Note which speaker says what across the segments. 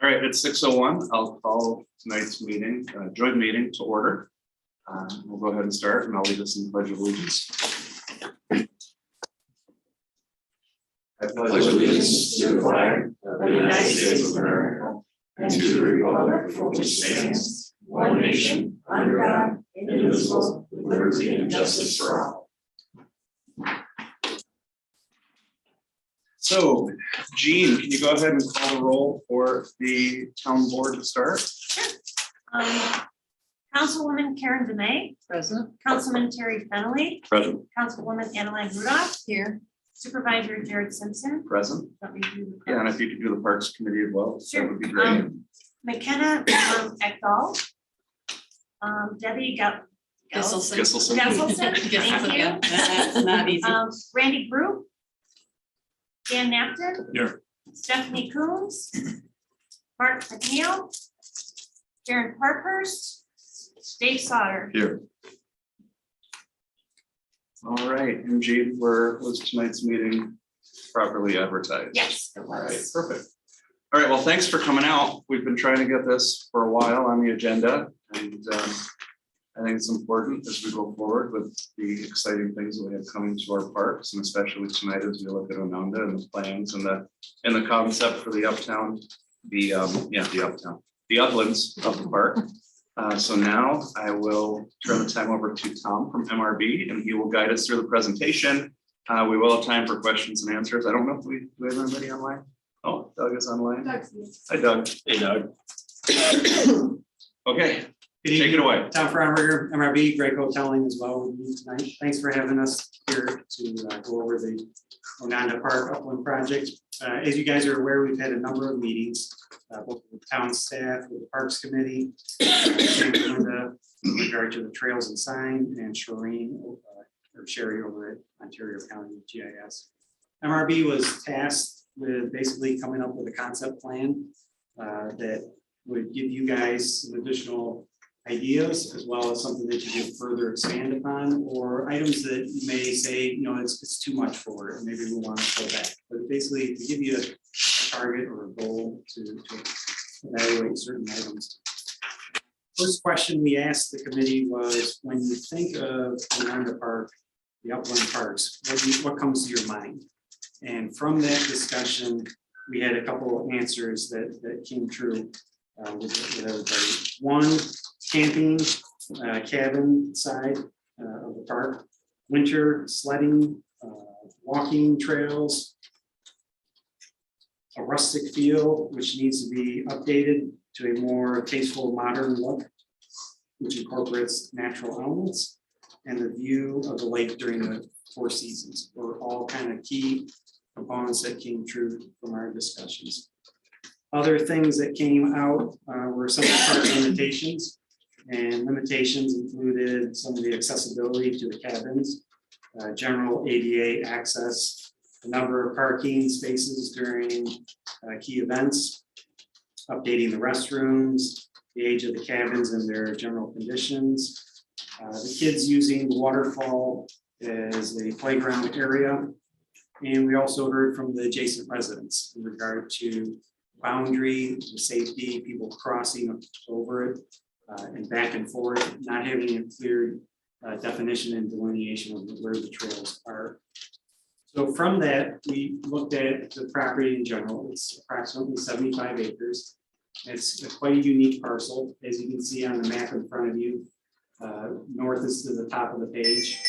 Speaker 1: All right, it's 6:01. I'll call tonight's meeting, joint meeting to order. We'll go ahead and start, and I'll lead us in the Pledge of Allegiance. I
Speaker 2: pledge allegiance to the flag of the United States of America and to the republic for which stands one nation under God, indivisible, with liberty and justice for all.
Speaker 1: So, Jean, can you go ahead and call the roll for the town board to start?
Speaker 3: Sure. Councilwoman Karen DeMay.
Speaker 4: Present.
Speaker 3: Councilman Terry Fennelly.
Speaker 1: Present.
Speaker 3: Councilwoman Annaline Rudolph.
Speaker 4: Here.
Speaker 3: Supervisor Jared Simpson.
Speaker 1: Present.
Speaker 3: Let me do the
Speaker 1: Yeah, and if you could do the Parks Committee as well, that
Speaker 3: Sure.
Speaker 1: would be great.
Speaker 3: McKenna Ekdahl. Debbie
Speaker 4: Gisselson.
Speaker 1: Gisselson.
Speaker 3: Gesselson, thank you.
Speaker 4: That's not easy.
Speaker 3: Randy Brew. Dan Napton.
Speaker 1: Here.
Speaker 3: Stephanie Coombs. Mark McNeil. Darren Parkhurst. Dave Sauter.
Speaker 1: Here. All right, and Jean, was tonight's meeting properly advertised?
Speaker 3: Yes, it
Speaker 1: All right,
Speaker 3: was.
Speaker 1: perfect. All right, well, thanks for coming out. We've been trying to get this for a while on the agenda, and I think it's important as we go forward with the exciting things that we have coming to our parks, and especially tonight as we look at Ononda and the plans and the concept for the uptown, the uplands of the park. So now I will turn the time over to Tom from MRB, and he will guide us through the presentation. We will have time for questions and answers. I don't know if do we have anybody online? Oh, Doug is online. Hi, Doug. Hey, Doug. Okay, take it away.
Speaker 5: Tom Fromberger, MRB, great hoteling as well with you tonight. Thanks for having us here to go over the Ononda Park Upland project. As you guys are aware, we've had a number of meetings, both with town staff, with the Parks Committee, in regard to the trails and sign, and Sherry over at Ontario County GIS. MRB was tasked with basically coming up with a concept plan that would give you guys some additional ideas, as well as something that you could further expand upon, or items that you may say, you know, it's too much for it, maybe we want to pull back. But basically, to give you a target or a goal to evaluate certain items. First question we asked the committee was, when you think of Ononda Park, the upland parks, what comes to your mind? And from that discussion, we had a couple of answers that came true with everybody. One, camping, cabin side of the park, winter sledding, walking trails, a rustic feel, which needs to be updated to a more tasteful modern look, which incorporates natural elements, and the view of the lake during the 4 seasons were all kind of key components that came true from our discussions. Other things that came out were some of the park limitations, and limitations included some of the accessibility to the cabins, general ADA access, the number of parking spaces during key events, updating the restrooms, the age of the cabins and their general conditions, the kids using the waterfall as a playground area. And we also heard from the adjacent residents in regard to boundary, the safety, people crossing over it and back and forth, not having a clear definition and delineation of where the trails are. So from that, we looked at the property in general. It's approximately 75 acres. It's quite a unique parcel, as you can see on the map in front of you. North is to the top of the page.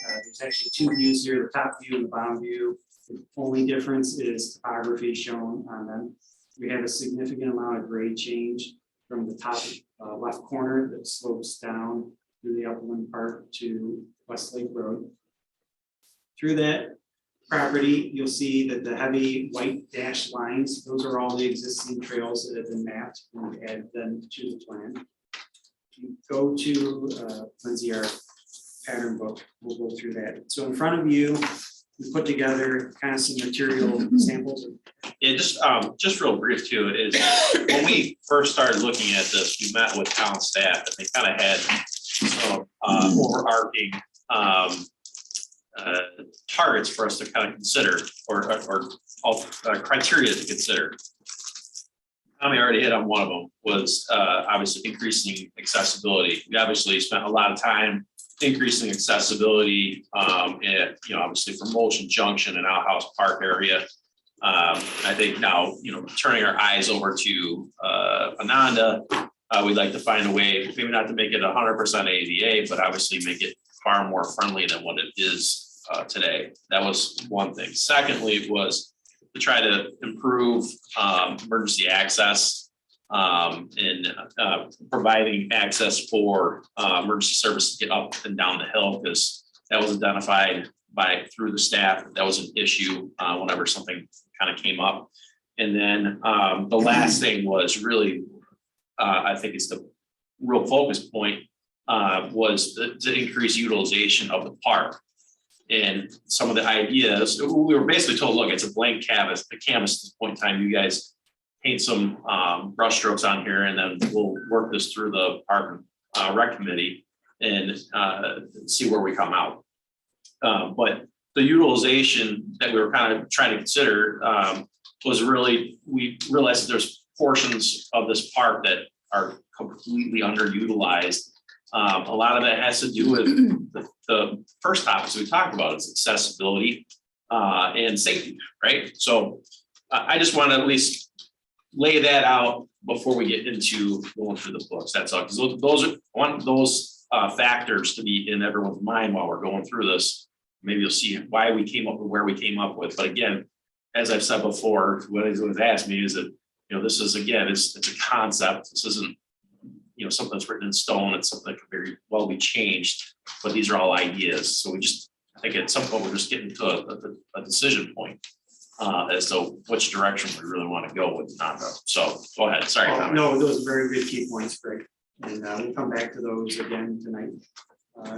Speaker 5: There's actually 2 views here, the top view and the bottom view. The only difference is topography shown on them. We have a significant amount of grade change from the top left corner that slopes down through the upland park to Westlake Road. Through that property, you'll see that the heavy white dashed lines, those are all the existing trails that have been mapped, and we add them to the plan. If you go to Lindsay, our pattern book, we'll go through that. So in front of you, we put together kind of some material samples.
Speaker 6: Yeah, just real brief too, is when we first started looking at this, we met with town staff and they kind of had some overarching targets for us to kind of consider, or criteria to consider. Tommy already hit on one of them, was obviously increasing accessibility. We obviously spent a lot of time increasing accessibility, and, obviously from Motion Junction and Outhouse Park area. I think now, turning our eyes over to Ananda, we'd like to find a way, maybe not to make it 100% ADA, but obviously make it far more friendly than what it is today. That was one thing. Secondly, was to try to improve emergency access and providing access for emergency services to get up and down the hill, because that was identified through the staff. That was an issue whenever something kind of came up. And then the last thing was really, I think it's the real focus point, was to increase utilization of the park. And some of the ideas, we were basically told, look, it's a blank canvas at this point in time. You guys paint some brush strokes on here, and then we'll work this through the park rec committee and see where we come out. But the utilization that we were kind of trying to consider was really, we realized that there's portions of this park that are completely underutilized. A lot of that has to do with the first topics we talked about, it's accessibility and safety, right? So I just want to at least lay that out before we get into going through the books. That's all, because those are one of those factors to be in everyone's mind while we're going through this. Maybe you'll see why we came up with where we came up with. But again, as I've said before, what is asked me is that, this is, again, it's a concept. This isn't, something that's written in stone. It's something that could very well be changed, but these are all ideas. So I think at some point we're just getting to a decision point as to which direction we really want to go with Nando. So go ahead. Sorry, Tommy.
Speaker 5: No, those are very good key points, Greg. And we'll come back to those again tonight.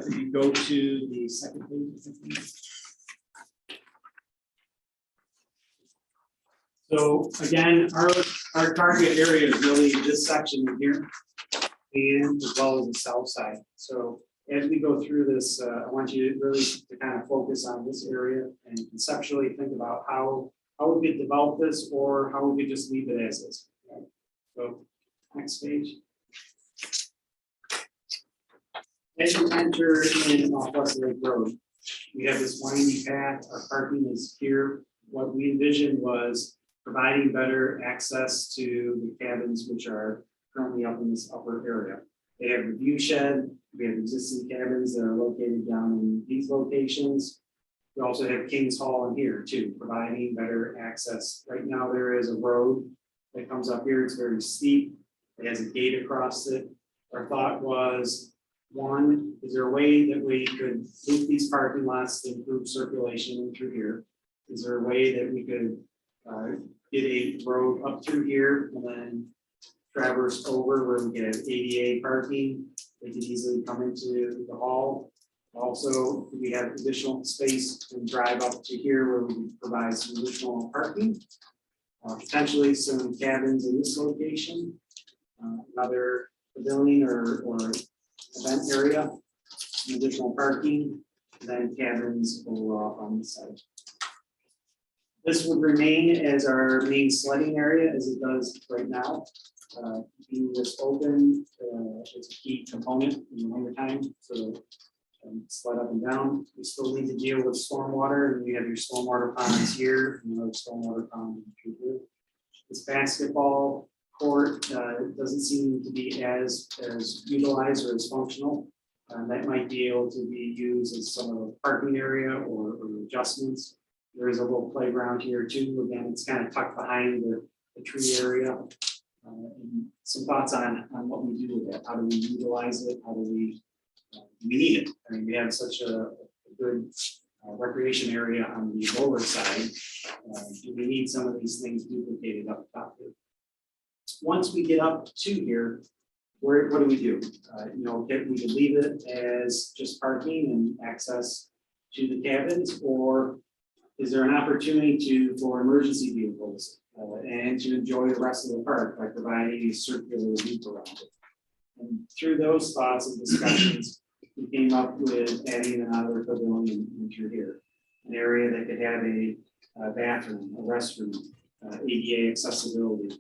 Speaker 5: If you go to the second page. So again, our target area is really this section in here, and as well as the south side. So as we go through this, I want you to really to kind of focus on this area and conceptually think about how we could develop this, or how we could just leave it as is. Okay? So next page. As you enter in off West Lake Road, we have this winding path. Our parking is here. What we envisioned was providing better access to the cabins, which are currently up in this upper area. They have the view shed. We have existing cabins that are located down in these locations. We also have King's Hall in here too, providing better access. Right now there is a road that comes up here. It's very steep. It has a gate across it. Our thought was, one, is there a way that we could loop these parking lots to improve circulation through here? Is there a way that we could get a road up through here and then traverse over where we can have ADA parking? They can easily come into the hall. Also, we have additional space to drive up to here where we can provide some additional parking. Potentially some cabins in this location, another pavilion or event area, additional parking, and then cabins over off on the side. This would remain as our main sledding area as it does right now. Being this open, it's a key component in the wintertime, so slide up and down. We still need to deal with stormwater, and we have your stormwater ponds here, and another stormwater pond through here. This basketball court doesn't seem to be as utilized or as functional. That might be able to be used as some of the parking area or adjustments. There is a little playground here too. Again, it's kind of tucked behind the tree area. And some thoughts on what we do with that. How do we utilize it? How do we need it? I mean, we have such a good recreation area on the lower side. Do we need some of these things duplicated up top here? Once we get up to here, what do we do? We could leave it as just parking and access to the cabins, or is there an opportunity for emergency vehicles and to enjoy the rest of the park by providing a circular loop around it? And through those thoughts and discussions, we came up with adding another pavilion into here, an area that could have a bathroom, a restroom, ADA accessibility,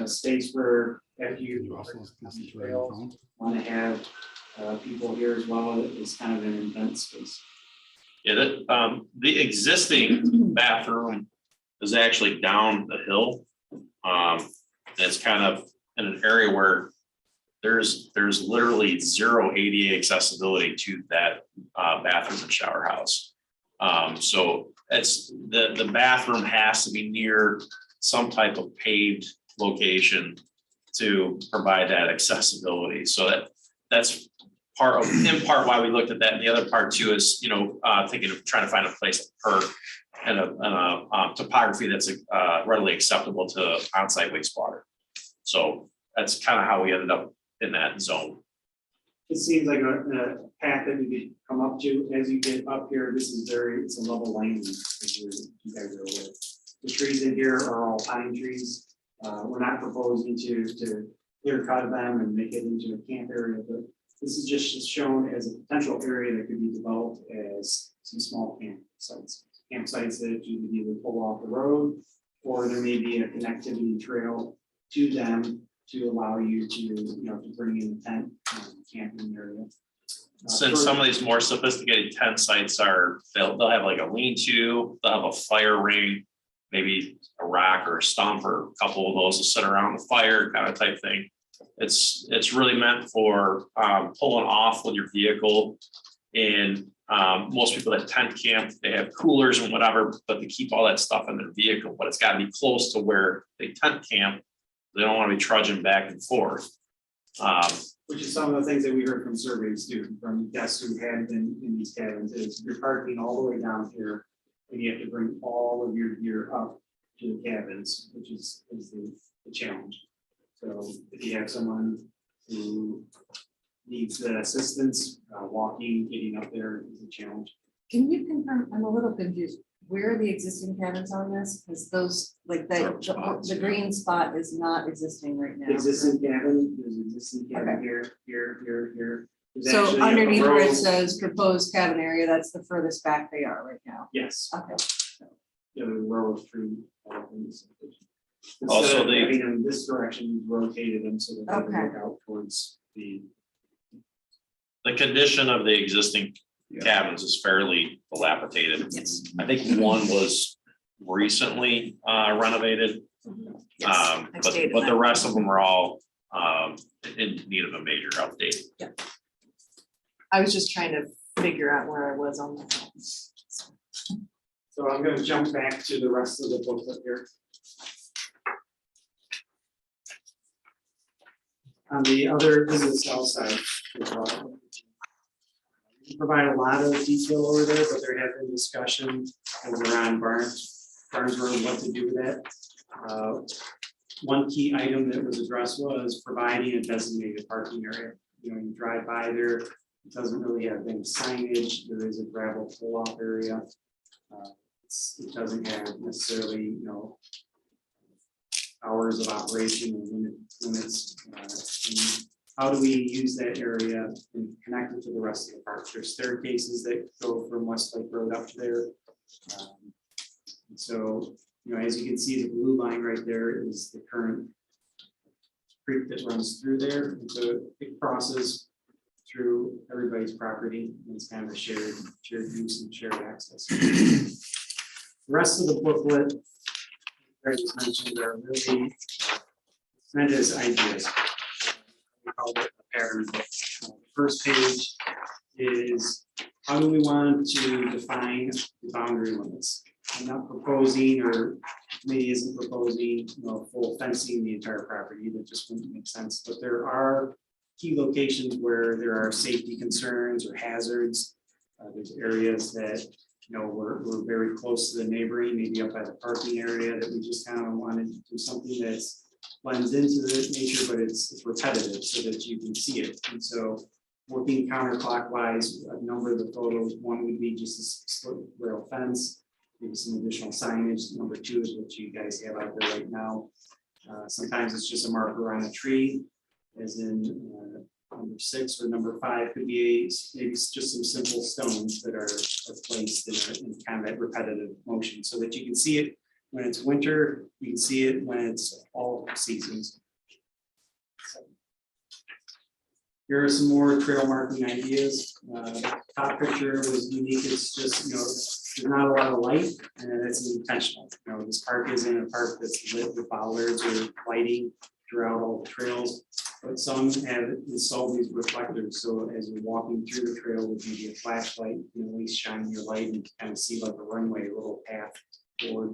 Speaker 5: space where if you want to have people here as well, it's kind of an event space.
Speaker 6: Yeah, the existing bathroom is actually down the hill. It's kind of in an area where there's literally zero ADA accessibility to that bathroom and shower house. So it's the bathroom has to be near some type of paved location to provide that accessibility. So that's in part why we looked at that. And the other part too is, thinking of trying to find a place to park and a topography that's readily acceptable to onsite wastewater. So that's kind of how we ended up in that zone.
Speaker 5: It seems like a path that we could come up to as you get up here. It's a level landing, as you guys are aware. The trees in here are all pine trees. We're not proposing to clear cut them and make it into a camp area, but this is just shown as a potential area that could be developed as some small campsites. Campsites that you would either pull off the road, or there may be a connectivity trail to them to allow you to bring in a tent camping area.
Speaker 6: Since some of these more sophisticated tent sites they'll have like a lean-to, they'll have a fire ring, maybe a rock or a stump or a couple of those to sit around the fire kind of type thing. It's really meant for pulling off with your vehicle. And most people that tent camp, they have coolers and whatever, but they keep all that stuff in their vehicle, but it's got to be close to where they tent camp. They don't want to be trudging back and forth.
Speaker 5: Which is some of the things that we heard from surveys too, from guests who had been in these cabins, is you're parking all the way down here and you have to bring all of your gear up to the cabins, which is the challenge. So if you have someone who needs the assistance, walking, getting up there is a challenge.
Speaker 4: Can you confirm, I'm a little confused, where are the existing cabins on this? Because those, like the green spot is not existing right now.
Speaker 5: Existing cabin, there's existing cabin here. There's
Speaker 4: So
Speaker 5: actually a
Speaker 4: underneath where it
Speaker 5: row-
Speaker 4: says proposed cabin area, that's the furthest back they are right now.
Speaker 5: Yes,
Speaker 4: Okay.
Speaker 5: the row of three.
Speaker 6: Also,
Speaker 5: Instead of
Speaker 6: the-
Speaker 5: having them in this direction, we rotated them so that they
Speaker 4: Okay.
Speaker 5: look out towards the.
Speaker 6: The condition of the existing cabins is fairly dilapidated.
Speaker 4: Yes.
Speaker 6: I think one was recently renovated.
Speaker 4: Yes, I stated
Speaker 6: But the
Speaker 4: that.
Speaker 6: rest of them are all in need of a major update.
Speaker 4: I was just trying to figure out where I was on that.
Speaker 5: So I'm gonna jump back to the rest of the booklet here. On the other, this is the south side. We provide a lot of detail over there, but there have been discussion over on Barnes Road, what to do with that. One key item that was addressed was providing a designated parking area. You drive by there, it doesn't really have any signage. There is a gravel pull-off area. It doesn't have necessarily, hours of operation and limits. And how do we use that area and connect it to the rest of the park? There's staircases that go from Westlake Road up there. And so, as you can see, the blue line right there is the current creek that runs through there. And so it crosses through everybody's property, and it's kind of a shared use and shared access. The rest of the booklet, I just mentioned, are really meant as ideas. We call it a pattern book. The first page is how do we want to define the boundary limits? I'm not proposing, or maybe isn't proposing, full fencing the entire property. That just wouldn't make sense. But there are key locations where there are safety concerns or hazards. There's areas that we're very close to the neighboring, maybe up by the parking area, that we just kind of wanted to do something that's blends into the nature, but it's repetitive so that you can see it. And so working counterclockwise, a number of the photos, one would be just a split rail fence, maybe some additional signage. Number two is what you guys have out there right now. Sometimes it's just a marker on a tree, as in number 6 or number 5 could be maybe it's just some simple stones that are placed in kind of that repetitive motion so that you can see it when it's winter, you can see it when it's all seasons. Here are some more trail marking ideas. Top picture was unique. It's just, there's not a lot of light, and it's intentional. This park isn't a park that's lit with bollards or lighting throughout all the trails, but some have installed these reflectors. So as you're walking through the trail with maybe a flashlight, you at least shine your light and kind of see like a runway, a little path forward.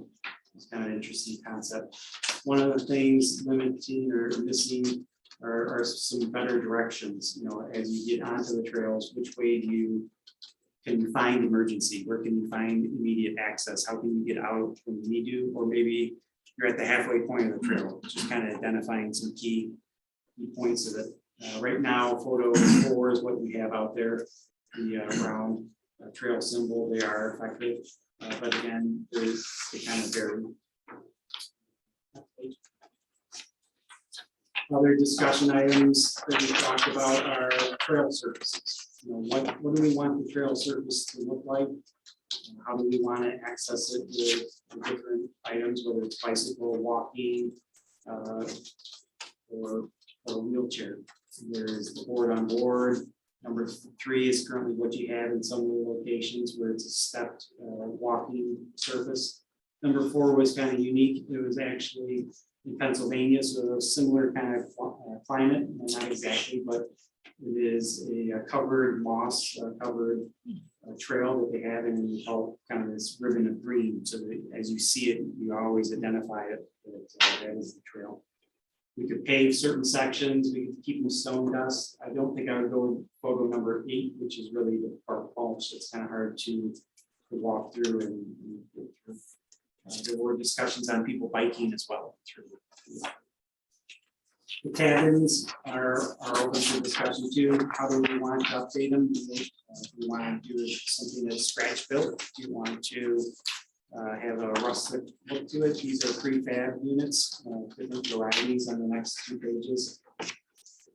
Speaker 5: It's kind of an interesting concept. One of the things limiting or missing are some better directions. As you get onto the trails, which way can you find emergency? Where can you find immediate access? How can you get out when you need to? Or maybe you're at the halfway point of the trail, just kind of identifying some key points of it. Right now, photo 4 is what we have out there. The round trail symbol, they are effective. But again, they kind of vary. Other discussion items that we talked about are trail surfaces. What do we want the trail surface to look like? How do we want to access it with different items, whether it's bicycle, walking, or a wheelchair? There's the board on board. Number 3 is currently what you have in some of the locations where it's a stepped walking surface. Number 4 was kind of unique. It was actually in Pennsylvania, so a similar kind of climate, not exactly, but it is a covered moss covered trail that they have, and we call kind of this ribbon of green. So that as you see it, you always identify it. That is the trail. We could pave certain sections. We could keep them stone dust. I don't think I would go with photo number 8, which is really the park mulch. It's kind of hard to walk through and go through. There were discussions on people biking as well. The cabins are open for discussion too. How do we want to update them? Do we want to do something that's scratch built? Do you want to have a rustic look to it? These are prefab units, different varieties on the next 2 pages.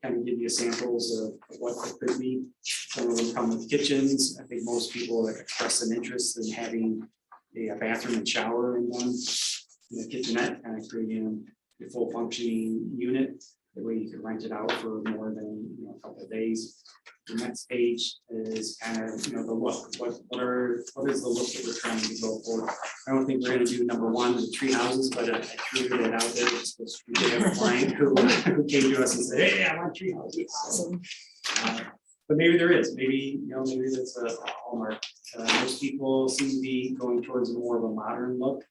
Speaker 5: Kind of give you samples of what it could be. Some of them come with kitchens. I think most people express an interest in having a bathroom and shower in one. In a kitchenette, kind of creating a full functioning unit. That way you can rent it out for more than a couple of days. The next page is kind of the look. What is the look that we're trying to go for? I don't think we're going to do number 1, the tree houses, but I threw that out there. We did have a client who came to us and said, "Hey, I want tree houses." Awesome. But maybe there is. Maybe maybe that's a hallmark. Most people seem to be going towards more of a modern look,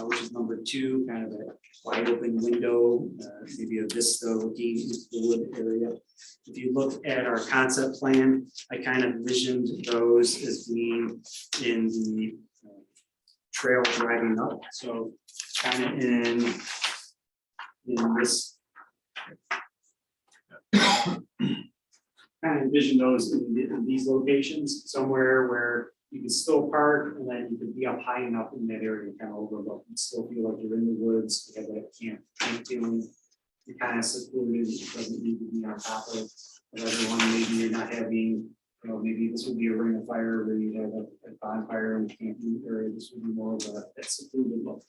Speaker 5: which is number 2, kind of a wide open window, maybe a vista looking into the wood area. If you look at our concept plan, I kind of envisioned those as being in the trail driving up. So kind of in this. Kind of envision those in these locations, somewhere where you can still park and then you can be up high enough in that area and kind of overlook and still feel like you're in the woods. You have that camp feeling. You're kind of secluded. It doesn't need to be on top of everyone. Maybe you're not having, maybe this would be a ring of fire where you have a bonfire and camping area. This would be more of a secluded look.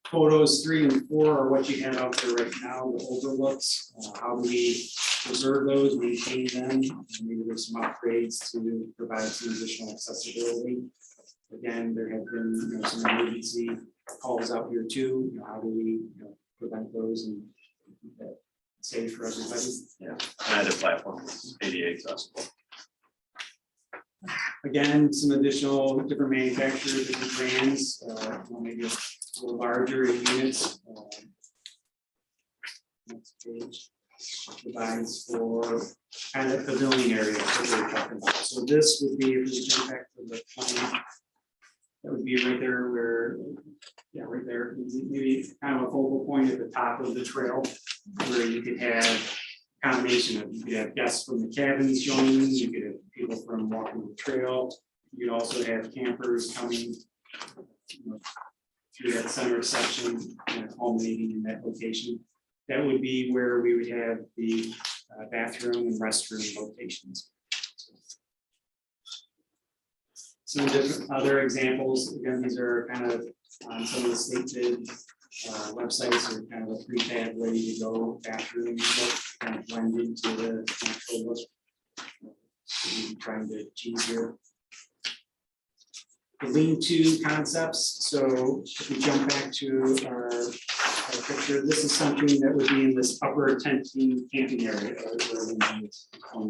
Speaker 5: Photos 3 and 4 are what you have out there right now, the overlooks. How do we preserve those, maintain them? And maybe there's some upgrades to provide some additional accessibility. Again, there have been some emergency calls out here too. How do we prevent those and keep that safe for everybody?
Speaker 6: Yeah, either platform is ADA accessible.
Speaker 5: Again, some additional different manufacturers, different brands, maybe a little larger in units. Next page provides for kind of pavilion area that we're talking about. So this would be, if we jump back to the plan, that would be right there where, right there, maybe kind of a focal point at the top of the trail where you could have combination of, you could have guests from the cabins joining, you could have people from walking the trail, you could also have campers coming through that center section and culminating in that location. That would be where we would have the bathroom and restroom locations. Some different other examples, again, these are kind of on some of the state bid websites, are kind of a prefab ready to go bathroom look, kind of blend into the natural look. Trying to achieve here. The lean-to concepts, so if we jump back to our picture, this is something that would be in this upper tenting camping area.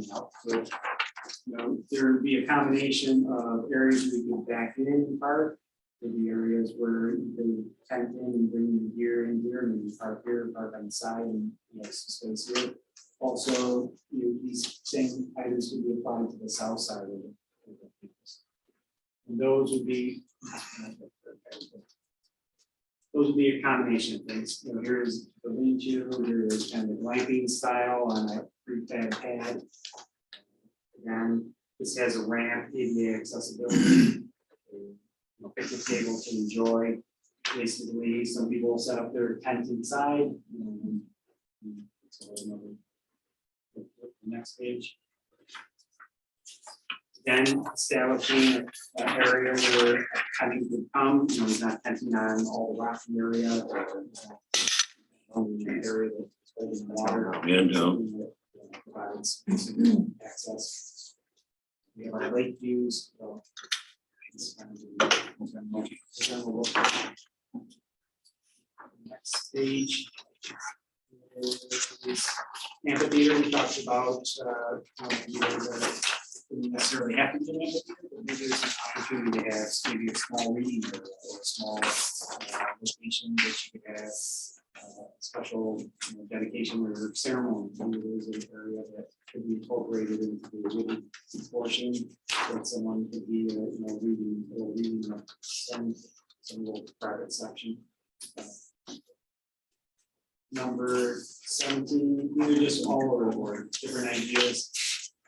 Speaker 5: So, there would be a combination of areas where you can back in park. There'd be areas where you can tent in and bring your gear in here, and then park here, park on the side, and some space here. Also, these same items would be applied to the south side of it. And those would be a combination of things. Here's the lean-to, here's kind of the glamping style on a prefab pad. Again, this has a ramp, ADA accessibility, picnic table to enjoy. Basically, some people set up their tent inside. Next page. Then establishing an area where tenants would come, he's not tenting on all the rocky area. An area that's holding water. Provides access. We have our lake views. Next page. Amphitheater, we talked about, didn't necessarily have to be an amphitheater, but maybe there's an opportunity to have maybe a small reading area or a small location that you could have special dedication or ceremony. Maybe there's an area that could be incorporated into the reading portion that someone could be reading some little private section. Number 17, these are just all over the board, different ideas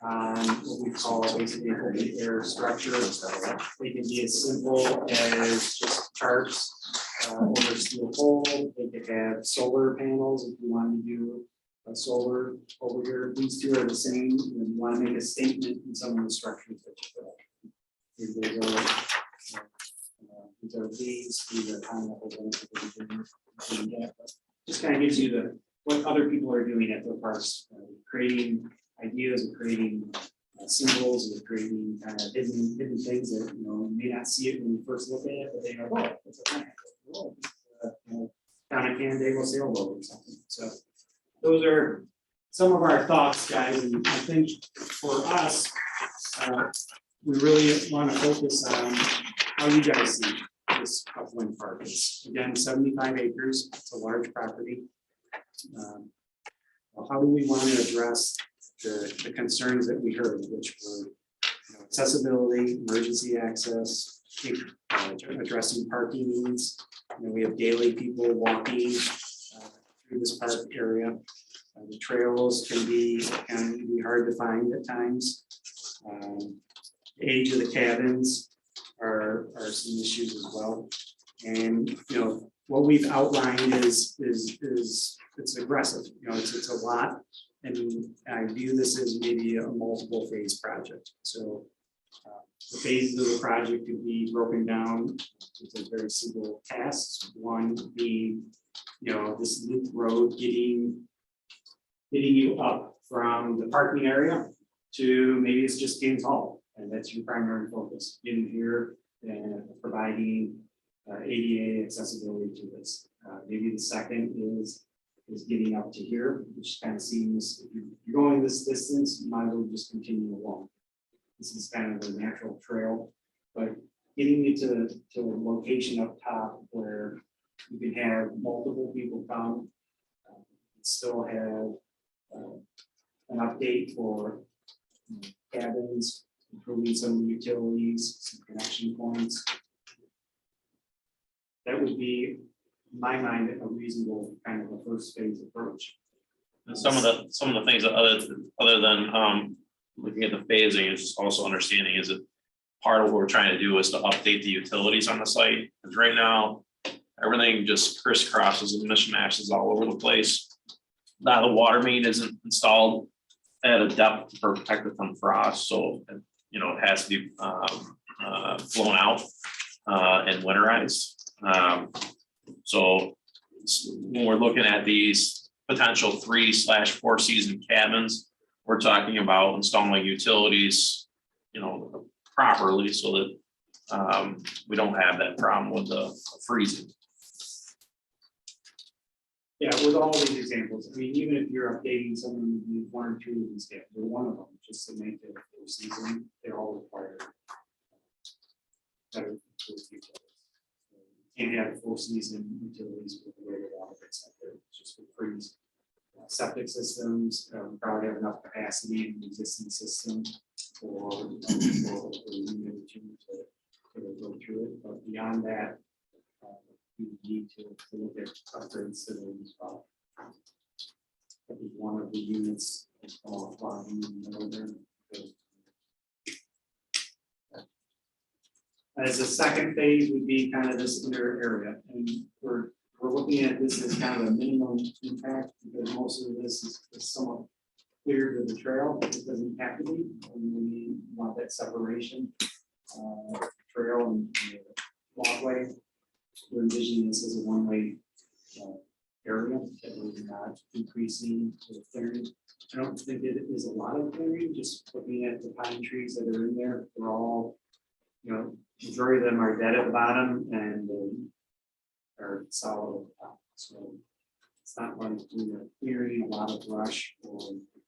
Speaker 5: on what we call basically open air structure. They can be as simple as just tarps over steel pole. They could have solar panels if you want to do a solar over here. These two are the same. You want to make a statement in some of the structures that you put up. These are leaves, these are pineapples, just kind of gives you what other people are doing at their parks, creating ideas and creating symbols and creating kind of hidden things that you may not see it when you first look at it, but they go, oh, it's a pineapple. Down at Canandaigua sailboat or something. So those are some of our thoughts, guys, and I think for us, we really want to focus on how you guys see this upland park is. Again, 75 acres, it's a large property. How do we want to address the concerns that we heard, which were accessibility, emergency access, addressing parking needs. We have daily people walking through this park area. The trails can be hard to find at times. The age of the cabins are some issues as well. And what we've outlined is it's aggressive. It's a lot, and I view this as maybe a multiple phase project. So the phases of the project could be broken down into very simple tasks. One being, this loop road getting you up from the parking area to maybe it's just Gaines Hall, and that's your primary focus. Getting here and providing ADA accessibility to this. Maybe the second is getting up to here, which kind of seems, if you're going this distance, you might as well just continue along. This is kind of the natural trail, but getting you to a location up top where you can have multiple people come, still have an update for cabins, improving some of the utilities, some connection points. That would be, in my mind, a reasonable kind of a first phase approach.
Speaker 6: And some of the things that other than looking at the phasing is just also understanding is that part of what we're trying to do is to update the utilities on the site. Because right now, everything just crisscrosses and mishmashes all over the place. Now the water main isn't installed at a depth to protect it from frost, so it has to be flown out and winterized. So when we're looking at these potential 3/4 season cabins, we're talking about installing utilities, properly so that we don't have that problem with the freezing.
Speaker 5: Yeah, with all these examples, I mean, even if you're updating someone with one or two of these, they're one of them, just to make it full season, they're all required. Better full utilities. Can't have full season utilities with the way the water gets up there, it's just for freeze. Septic systems, probably have enough capacity in the existing system for unit to go through it, but beyond that, we need to look at upgrades to those as well. I think one of the units is qualifying in the middle there. As a second phase would be kind of this inner area, and we're looking at this as kind of a minimum impact, because most of this is somewhat clear to the trail. It doesn't have to be, and we want that separation, trail and walkway. We're envisioning this as a one-way area that we're not increasing the clearing. I don't think it is a lot of clearing, just looking at the pine trees that are in there, they're all, majority of them are dead at the bottom and are solid at the top. So it's not like we're clearing a lot of brush or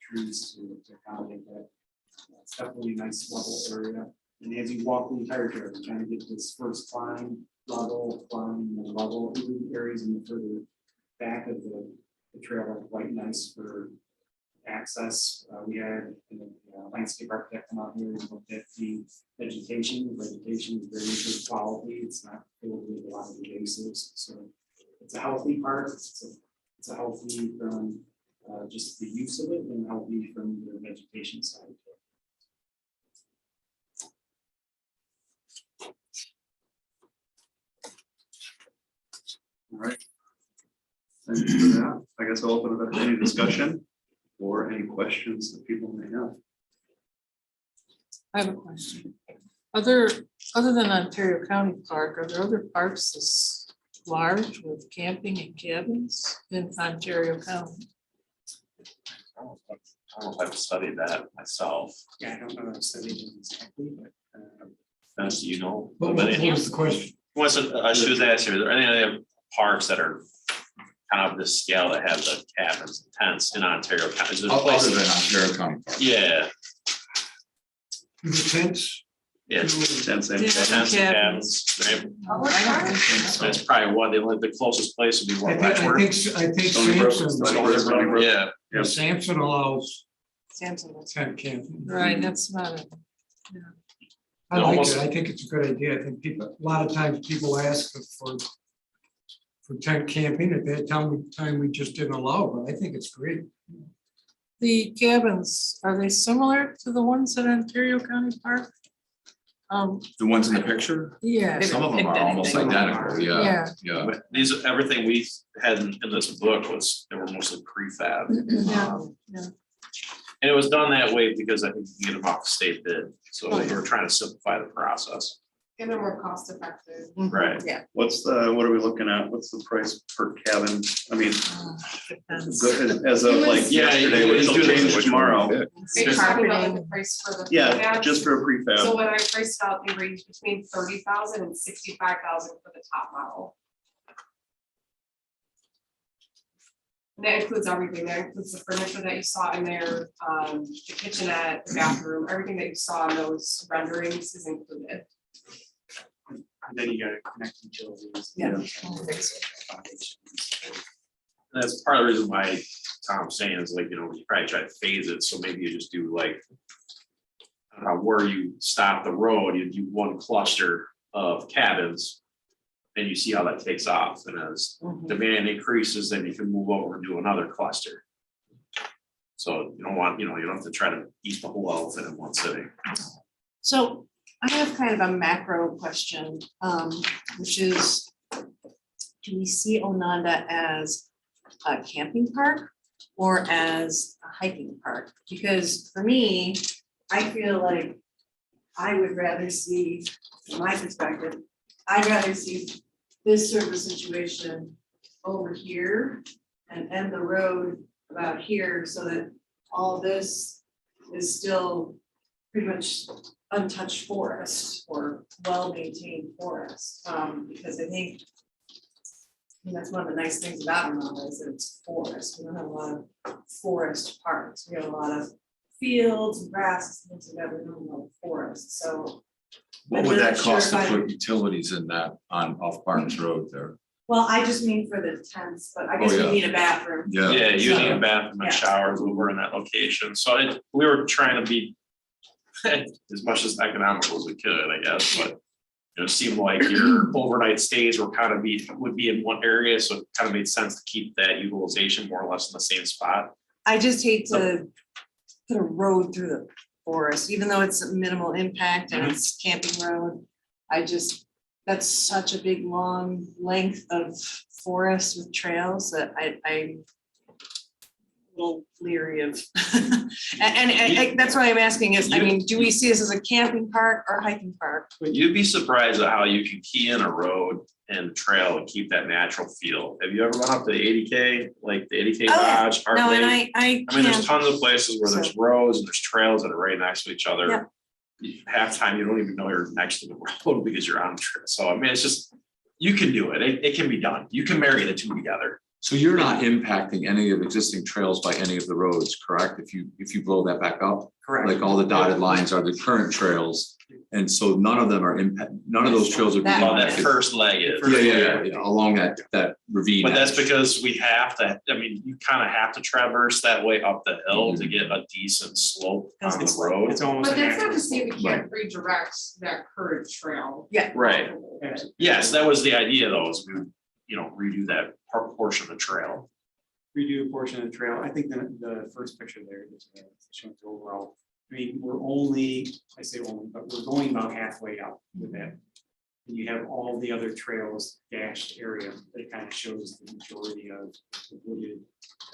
Speaker 5: trees to accommodate that. It's definitely a nice level area. And as you walk the entire trail, you kind of get this first climb, level, even areas in the further back of the trail are quite nice for access. We had a landscape architect come out here and looked at the vegetation. The vegetation is very good quality. It's not filled with a lot of invasives. So it's a healthy park. It's a healthy from just the use of it, and healthy from the vegetation side.
Speaker 1: All right. Thank you for that. I guess I'll open it up to any discussion or any questions that people may have.
Speaker 7: I have a question. Other than Ontario County Park, are there other parks this large with camping and cabins in Ontario County?
Speaker 6: I don't know if I've studied that myself.
Speaker 5: Yeah, I don't know if I've studied it exactly, but
Speaker 6: As you know.
Speaker 8: What was the question?
Speaker 6: I should ask you, are there any other parks that are kind of this scale that have the cabins and tents in Ontario County? Is there
Speaker 8: Other
Speaker 6: places-
Speaker 8: than Ontario County Park.
Speaker 6: Yeah,
Speaker 8: The tents?
Speaker 6: yeah.
Speaker 1: Tents and
Speaker 7: Yeah.
Speaker 6: Tents and cabins, right?
Speaker 7: I don't think so.
Speaker 6: That's probably one, the closest place would be
Speaker 8: I
Speaker 6: what,
Speaker 8: think
Speaker 1: Stony Brook,
Speaker 8: Sampson,
Speaker 1: Stony Brook, Stony Brook.
Speaker 6: Yeah,
Speaker 1: Yep.
Speaker 8: Sampson allows
Speaker 7: Samson, that's
Speaker 8: tent camping.
Speaker 7: right, that's not it.
Speaker 8: I like
Speaker 6: Almost-
Speaker 8: it. I think it's a good idea. I think a lot of times people ask us for tent camping. At that time, we just didn't allow, but I think it's great.
Speaker 7: The cabins, are they similar to the ones at Ontario County Park?
Speaker 2: The ones in the picture?
Speaker 7: Yeah.
Speaker 2: Some of them are almost identical, yeah,
Speaker 7: Yeah.
Speaker 2: yeah.
Speaker 6: but everything we had in this book they were mostly prefab.
Speaker 7: Yeah, yeah.
Speaker 6: And it was done that way because I think you can get them off the state bid, so
Speaker 7: Oh,
Speaker 6: we were trying to simplify the process.
Speaker 9: And they're more cost effective.
Speaker 6: Right.
Speaker 7: Yeah.
Speaker 1: What are we looking at? What's the price per cabin? I mean,
Speaker 7: Depends.
Speaker 1: good as of like
Speaker 6: Yeah,
Speaker 1: yesterday,
Speaker 6: you
Speaker 1: which will
Speaker 6: do this
Speaker 1: change
Speaker 2: Which one
Speaker 1: tomorrow.
Speaker 2: we pick.
Speaker 9: Are you talking about like the price for the?
Speaker 1: Yeah,
Speaker 9: prefab?
Speaker 1: just for a
Speaker 9: So
Speaker 1: prefab.
Speaker 9: when I priced out, they range between 30,000 and 65,000 for the top model. And that includes everything, that includes the furniture that you saw in there, the kitchenette, the bathroom, everything that you saw in those renderings is included.
Speaker 5: and then you gotta connect utilities.
Speaker 7: Yeah.
Speaker 5: Foundations.
Speaker 6: And that's part of the reason why Tom's saying is like, you probably try to phase it, so maybe you just do like, I don't know, where you stop the road, you do one cluster of cabins. And you see how that takes off, and as demand increases, then you can move over and do another cluster. So you don't want, you don't have to try to eat the whole elephant in one sitting.
Speaker 4: So I have kind of a macro question, which is, do we see Ononda as a camping park or as a hiking park? Because for me, I feel like I would rather see, from my perspective, I'd rather see this sort of a situation over here and end the road about here so that all this is still pretty much untouched forest or well-maintained forest. Because I think that's one of the nice things about Armada is that it's forest. We don't have a lot of forest parks. We have a lot of fields and grasses and things like that. We don't have a lot of forest, so.
Speaker 2: What
Speaker 4: I'm
Speaker 2: would
Speaker 4: not
Speaker 2: that
Speaker 4: sure
Speaker 2: cost to
Speaker 4: if I-
Speaker 2: put utilities in that on off Barnes Road there?
Speaker 4: Well, I just mean for the tents, but I guess
Speaker 2: yeah.
Speaker 4: we need a bathroom.
Speaker 6: Yeah, you need a bathroom
Speaker 4: Yeah.
Speaker 6: and showers over in that location, so we were trying to be as much as economical as we could, I guess, but it seemed like your overnight stays would be in one area, so it kind of made sense to keep that utilization more or less in the same spot.
Speaker 4: I just hate to put a road through the forest, even though it's a minimal impact and it's camping road. That's such a big, long length of forest with trails that I'm a little leery of. And that's why I'm asking is, I mean, do we see this as a camping park or hiking park?
Speaker 6: You'd be surprised at how you can key in a road and trail and keep that natural feel. Have you ever gone up to the 80K, like the 80K
Speaker 4: Oh, yeah.
Speaker 6: Lodge? Heart
Speaker 4: No, and
Speaker 6: Lake?
Speaker 4: I
Speaker 6: I mean, there's
Speaker 4: can't,
Speaker 6: tons of places where there's roads and there's trails that are right next to each
Speaker 4: Yeah.
Speaker 6: other. Half time you don't even know you're next to the road because you're on the trail. So I mean, it's just, you can do it. It can be done. You can marry the two together.
Speaker 2: So you're not impacting any of the existing trails by any of the roads, correct? If you blow that back up,
Speaker 5: Correct.
Speaker 2: like all the dotted lines are the current trails. And so none of them are none of those trails are. being
Speaker 4: That
Speaker 6: Well, that
Speaker 2: impacted.
Speaker 6: first leg is.
Speaker 2: Yeah, along that ravine.
Speaker 6: But that's
Speaker 2: edge.
Speaker 6: because we have to, I mean, you kind of have to traverse that way up the hill to get a decent slope on the road.
Speaker 5: It's almost.
Speaker 9: But
Speaker 5: a
Speaker 9: that's not
Speaker 5: natural
Speaker 9: to say we
Speaker 5: slope.
Speaker 9: can't redirect that current trail.
Speaker 6: Right.
Speaker 5: Absolutely.
Speaker 6: Yes, that was the idea though, is we, redo that portion of the trail.
Speaker 5: Redo a portion of the trail. I think the first picture there is showing the overall. I mean, we're only, I say only, but we're going about halfway up with that. And you have all the other trails dashed area that kind of shows the majority of the wooded.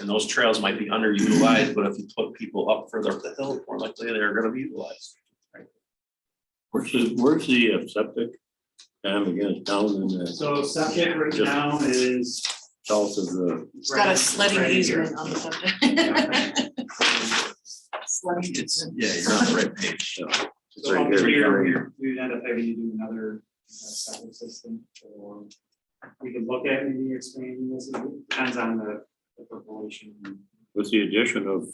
Speaker 6: And those trails might be underutilized, but if you put people up further up the hill, more likely they're gonna be utilized.
Speaker 10: Where's the septic? Again, it's down in the
Speaker 5: So septic right now is.
Speaker 10: south of the,
Speaker 4: it's got a sledding
Speaker 5: right here.
Speaker 4: easement on the subject. Sledding
Speaker 6: It's,
Speaker 4: easement.
Speaker 6: yeah, you're on the right page. So.
Speaker 10: it's right here.
Speaker 5: We would end up having to do another septic system, or we could look at maybe expanding this, it depends on the population.
Speaker 10: With the addition of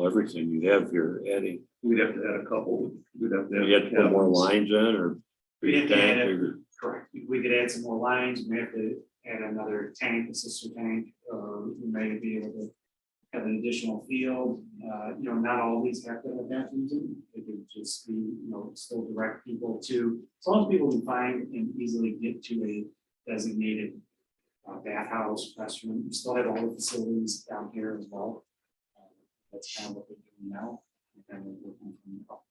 Speaker 10: everything you have here, adding,
Speaker 1: We'd have to add a couple, we'd have to.
Speaker 10: you have to put more lines in or.
Speaker 5: We'd have to add
Speaker 10: tank
Speaker 5: it.
Speaker 10: or-
Speaker 5: Correct, we could add some more lines, we have to add another tank, a sister tank, we may be able to have an additional field, not all these have to have bathrooms in, it could just be, still direct people to, as long as people can find and easily get to a designated bathhouse, restroom, we still have all the facilities down here as well. That's kind of what we're doing now. And then we're working from up.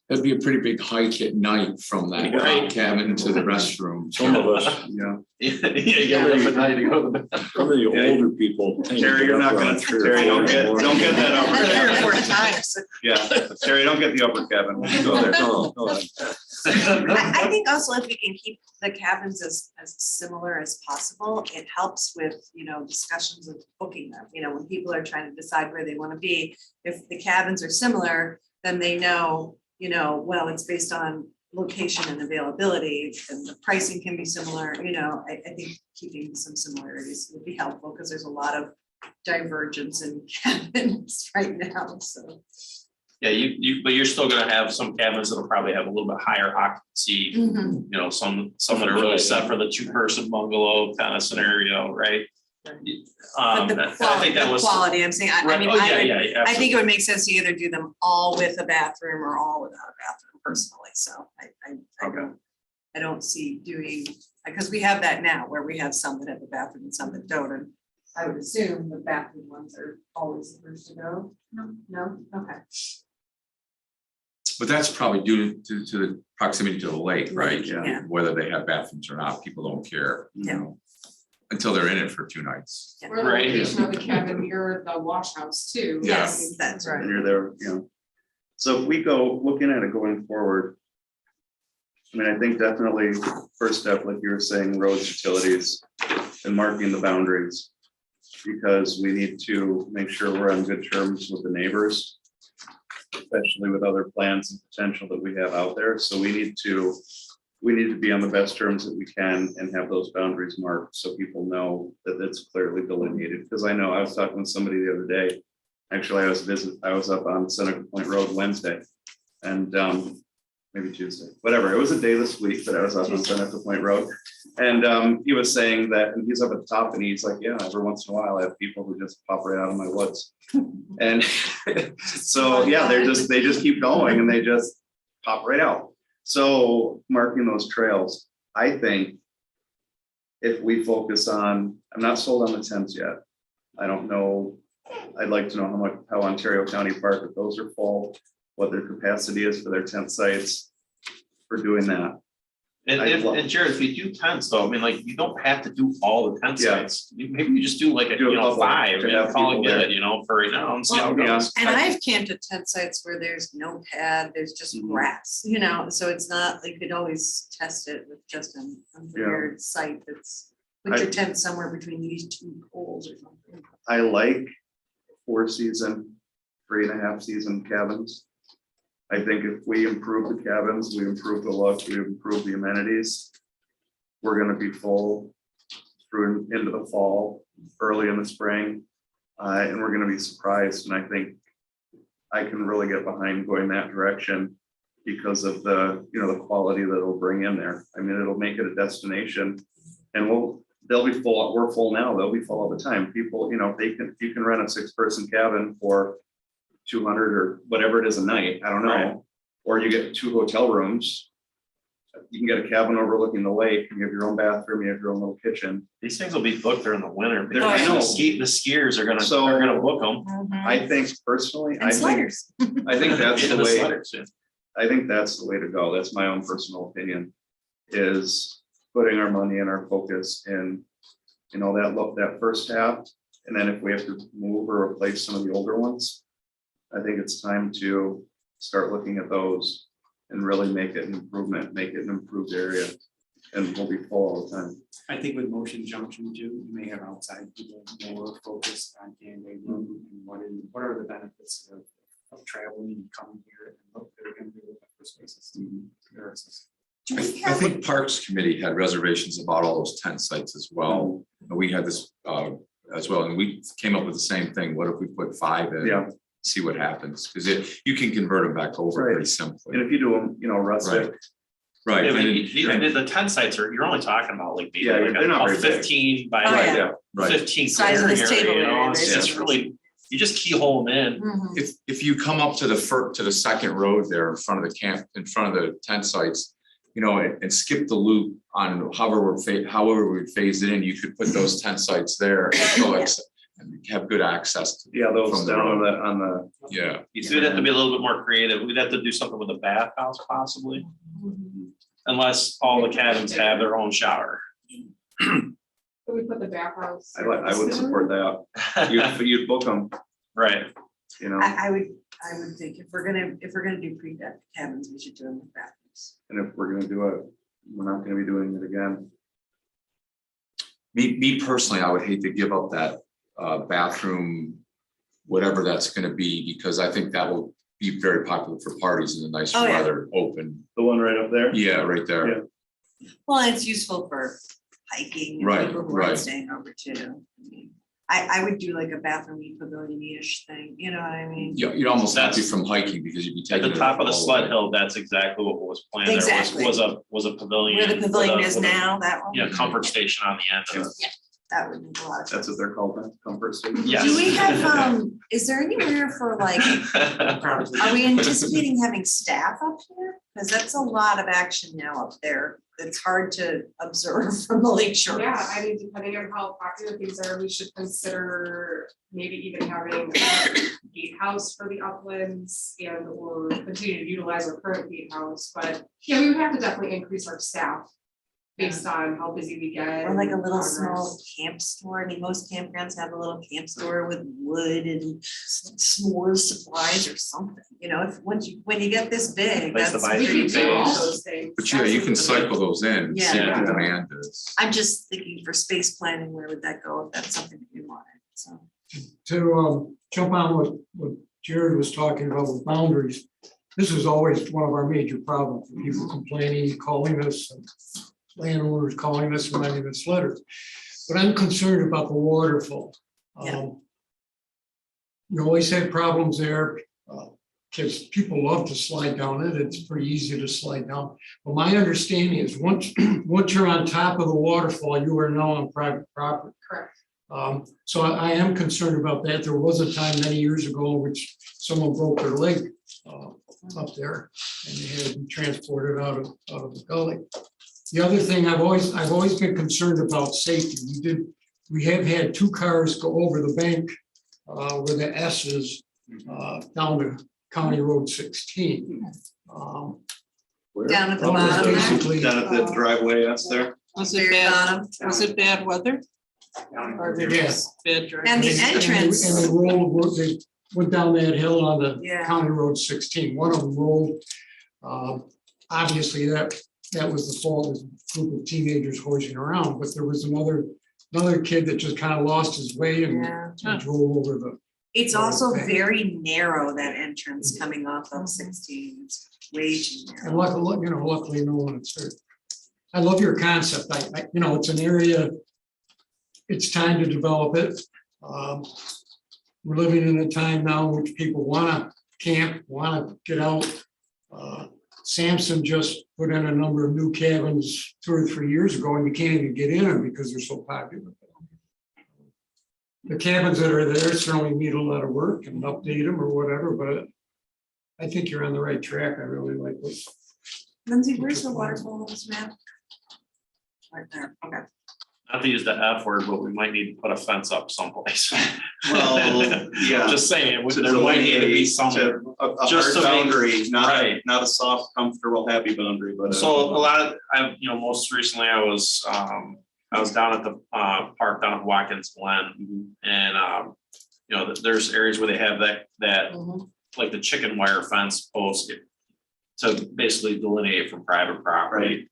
Speaker 2: That'd be a pretty big hike at night from that
Speaker 6: Right.
Speaker 2: cabin to the restroom.
Speaker 10: Some of us,
Speaker 1: Yeah,
Speaker 6: Yeah,
Speaker 1: up at night to go to the bathroom.
Speaker 10: some of the older people.
Speaker 1: Terry, you're not gonna, Terry, don't get that upper
Speaker 4: 3 or 4
Speaker 1: cabin.
Speaker 4: times.
Speaker 1: Yeah, Terry, don't get the upper cabin. Go there.
Speaker 4: I think also if we can keep the cabins as similar as possible, it helps with, discussions of booking them, when people are trying to decide where they want to be. If the cabins are similar, then they know, well, it's based on location and availability and the pricing can be similar, I think keeping some similarities would be helpful because there's a lot of divergence in cabins right now, so.
Speaker 6: Yeah, but you're still gonna have some cabins that'll probably have a little bit higher occupancy, some that are really set for the 2-person bungalow kind of scenario, right?
Speaker 4: But
Speaker 6: I
Speaker 4: the
Speaker 6: think that was.
Speaker 4: quality, I'm saying, I
Speaker 6: Right,
Speaker 4: mean,
Speaker 6: oh, yeah, yeah,
Speaker 4: I think it would make sense to either do them all with a bathroom or all without a bathroom personally, so I don't see doing, because we have that now where we have some that have a bathroom and some that don't, and I would assume the bathroom ones are always the first to go. No, okay.
Speaker 2: But that's probably due to the proximity to the lake, right?
Speaker 4: Yeah.
Speaker 2: Whether they have bathrooms or not, people don't care, until they're in it for 2 nights.
Speaker 9: Or the
Speaker 6: Right.
Speaker 9: location of the cabin near the wash house too.
Speaker 2: Yeah.
Speaker 4: Yes, that's right.
Speaker 1: And you're there, So if we go looking at it going forward, I mean, I think definitely first step, like you were saying, roads, utilities, and marking the boundaries. Because we need to make sure we're on good terms with the neighbors, especially with other plans and potential that we have out there. So we need to be on the best terms that we can and have those boundaries marked so people know that it's clearly delineated. Because I know I was talking with somebody the other day. Actually, I was up on Seneca Point Road Wednesday and maybe Tuesday, whatever. It was a day this week that I was up on Seneca Point Road. And he was saying that, and he's up at the top and he's like, yeah, every once in a while I have people who just pop right out of my woods. And so, yeah, they just keep going and they just pop right out. So marking those trails, I think if we focus on, I'm not sold on the tents yet. I don't know. I'd like to know how Ontario County Park, if those are full, what their capacity is for their tent sites for doing that.
Speaker 6: And Jared, if you do tents though, I mean, like, you don't have to do all the tent
Speaker 1: Yeah.
Speaker 6: sites. Maybe you just do like a,
Speaker 1: Do a couple,
Speaker 6: 5
Speaker 1: to
Speaker 6: and
Speaker 1: have
Speaker 6: call it
Speaker 1: people there.
Speaker 6: good, for right now and see how it
Speaker 1: Well, yeah.
Speaker 6: goes.
Speaker 4: And I've camped at tent sites where there's no pad, there's just
Speaker 1: Mhm.
Speaker 4: grass, so it's not, you could always test it with just an unprepared site that's. Put your tent somewhere between these two poles or something.
Speaker 1: I like 4-season, 3.5 season cabins. I think if we improve the cabins, we improve the look, we improve the amenities. We're gonna be full through into the fall, early in the spring. And we're gonna be surprised, and I think I can really get behind going that direction because of the, the quality that it'll bring in there. I mean, it'll make it a destination and they'll be full, we're full now, they'll be full all the time. People, if you can rent a 6-person cabin for 200 or whatever it is a night, I don't know.
Speaker 6: Right.
Speaker 1: Or you get 2 hotel rooms. You can get a cabin overlooking the lake, you have your own bathroom, you have your own little kitchen.
Speaker 6: These things will be booked during the winter.
Speaker 1: They're- I know.
Speaker 6: The skiers are gonna
Speaker 1: So-
Speaker 6: book them.
Speaker 1: I think personally,
Speaker 4: And sliders.
Speaker 1: I think that's the way,
Speaker 6: Sledders, yeah.
Speaker 1: I think that's the way to go. That's my own personal opinion, is putting our money and our focus in, that first half. And then if we have to move or replace some of the older ones, I think it's time to start looking at those and really make it an improvement, make it an improved area. And we'll be full all the time.
Speaker 5: I think with Motion Junction too, you may have outside people more focused on Gateway Road and what are the benefits of traveling and coming here and what they're gonna do with the first spaces.
Speaker 2: I think Parks Committee had reservations about all those tent sites as well. And we had this as well, and we came up with the same thing. What if we put 5 in?
Speaker 1: Yeah.
Speaker 2: See what happens, because you can convert them back over
Speaker 1: Right.
Speaker 2: pretty simply.
Speaker 1: And if you do them, rustic,
Speaker 2: Right.
Speaker 6: Yeah, but
Speaker 2: and
Speaker 6: even the tent sites you're only talking about like maybe
Speaker 1: Yeah,
Speaker 6: like
Speaker 1: they're not
Speaker 6: a
Speaker 1: very big.
Speaker 6: 15 by
Speaker 4: Oh,
Speaker 6: like
Speaker 4: yeah.
Speaker 2: Right.
Speaker 6: 15
Speaker 4: Size of this
Speaker 6: corner
Speaker 4: table
Speaker 6: area,
Speaker 4: area,
Speaker 6: It's
Speaker 1: basically.
Speaker 6: just really, you just keyhole them in.
Speaker 4: Mhm.
Speaker 2: If you come up to the second road there in front of the camp, in front of the tent sites, and skip the loop on however we phase it in, you could put those tent sites there and go and have good access.
Speaker 1: those
Speaker 2: From the
Speaker 1: down
Speaker 2: road.
Speaker 1: on the,
Speaker 2: Yeah,
Speaker 6: We'd have to be a little bit more creative. We'd have to do something with a bathhouse possibly. Unless all the cabins have their own shower.
Speaker 9: Could we put the bathhouse?
Speaker 1: I would support that. You'd book them,
Speaker 6: Right.
Speaker 4: I would think if we're gonna do pre-deck cabins, we should do them with bathrooms.
Speaker 1: and if we're gonna do it, we're not gonna be doing it again.
Speaker 2: me personally, I would hate to give up that bathroom, whatever that's gonna be, because I think that will be very popular for parties in the nice
Speaker 4: Oh, yeah.
Speaker 2: weather, open.
Speaker 1: The one right up there?
Speaker 2: Yeah, right there.
Speaker 1: Yeah.
Speaker 4: Well, it's useful for hiking and
Speaker 2: Right,
Speaker 4: people who are
Speaker 2: right.
Speaker 4: staying over too. I would do like a bathroom pavilion-ish thing, you know what I mean?
Speaker 2: Yeah, you'd almost not be from hiking because you'd be
Speaker 6: At
Speaker 2: taking.
Speaker 6: the
Speaker 2: it
Speaker 6: top of the
Speaker 2: all
Speaker 6: sled
Speaker 2: way.
Speaker 6: hill, that's exactly what was planned. There
Speaker 4: Exactly.
Speaker 6: was a pavilion.
Speaker 4: Where the
Speaker 6: with
Speaker 4: pavilion
Speaker 6: a-
Speaker 4: is
Speaker 6: with a,
Speaker 4: now, that one?
Speaker 6: comfort station on the end of it.
Speaker 4: That would make a lot of sense.
Speaker 1: That's what they're called, huh? Comfort station.
Speaker 6: Yes.
Speaker 4: Do we have, is there anywhere for like, are we anticipating having staff up here? Because that's a lot of action now up there. It's hard to observe from the lake shore.
Speaker 9: Yeah, I mean, depending on how popular things are, we should consider maybe even having a gatehouse for the uplands and or continue to utilize our current gatehouse, but yeah, we would have to definitely increase our staff. based on how busy we get.
Speaker 4: Or like a
Speaker 9: and
Speaker 4: little
Speaker 9: progress.
Speaker 4: small camp store. I mean, most campgrounds have a little camp store with wood and s'mores supplies or something, you know, if, when you get this big,
Speaker 6: Place to
Speaker 4: that's
Speaker 6: buy
Speaker 9: We
Speaker 4: pretty
Speaker 9: can do all
Speaker 4: big.
Speaker 9: those things.
Speaker 2: But yeah, you can
Speaker 9: Absolutely.
Speaker 2: cycle those in, and see what
Speaker 6: Yeah.
Speaker 2: the demand is.
Speaker 4: I'm just thinking for space planning, where would that go if that's something that we wanted, so.
Speaker 8: To jump on what Jared was talking about with boundaries, this is always one of our major problems, people complaining, calling us, and landowners calling us, and writing us letters. But I'm concerned about the waterfall.
Speaker 4: Yeah.
Speaker 8: You always had problems there, because people love to slide down it, it's pretty easy to slide down. But my understanding is, once you're on top of the waterfall, you are now on private property.
Speaker 9: Correct.
Speaker 8: So I am concerned about that. There was a time many years ago in which someone broke their leg up there and they had to be transported out of the gully. The other thing, I've always been concerned about safety. We have had 2 cars go over the bank where the S is down to County Road 16.
Speaker 4: Down at the
Speaker 8: That was
Speaker 4: bottom.
Speaker 8: basically-
Speaker 1: Down at the driveway, that's there.
Speaker 7: Was
Speaker 4: Very
Speaker 7: it bad,
Speaker 4: bottom.
Speaker 7: was it bad weather? Or did it
Speaker 8: Yes.
Speaker 7: bad driving?
Speaker 4: And the entrance.
Speaker 8: And they went down that hill on the
Speaker 4: Yeah.
Speaker 8: County Road 16. One of them rolled. Obviously, that was the fault of a group of teenagers horsing around, but there was another kid that just kind of lost his way and
Speaker 4: Yeah.
Speaker 8: drove over the.
Speaker 4: It's also
Speaker 8: Okay.
Speaker 4: very narrow, that entrance coming off of 16, it's way too
Speaker 8: And
Speaker 4: narrow.
Speaker 8: luckily, no one was hurt. I love your concept. It's an area, it's time to develop it. We're living in a time now in which people wanna camp, wanna get out. Sampson just put in a number of new cabins 2 or 3 years ago, and you can't even get in them because they're so popular. The cabins that are there certainly need a lot of work and update them or whatever, but I think you're on the right track. I really like this.
Speaker 4: Lindsay, where's the waterfall on this map? Right there, okay.
Speaker 6: Not to use the F word, but we might need to put a fence up someplace.
Speaker 1: Well, yeah.
Speaker 6: Just saying,
Speaker 1: To
Speaker 6: there might need to be
Speaker 1: delineate,
Speaker 6: some.
Speaker 1: a
Speaker 6: just
Speaker 1: hard
Speaker 6: to make-
Speaker 1: boundary,
Speaker 6: Right.
Speaker 1: not a soft, comfortable, happy boundary, but.
Speaker 6: So a lot of, most recently I was down at the park down at Watkins Glen, and there's areas where they have that like the chicken wire fence post to basically delineate from private property,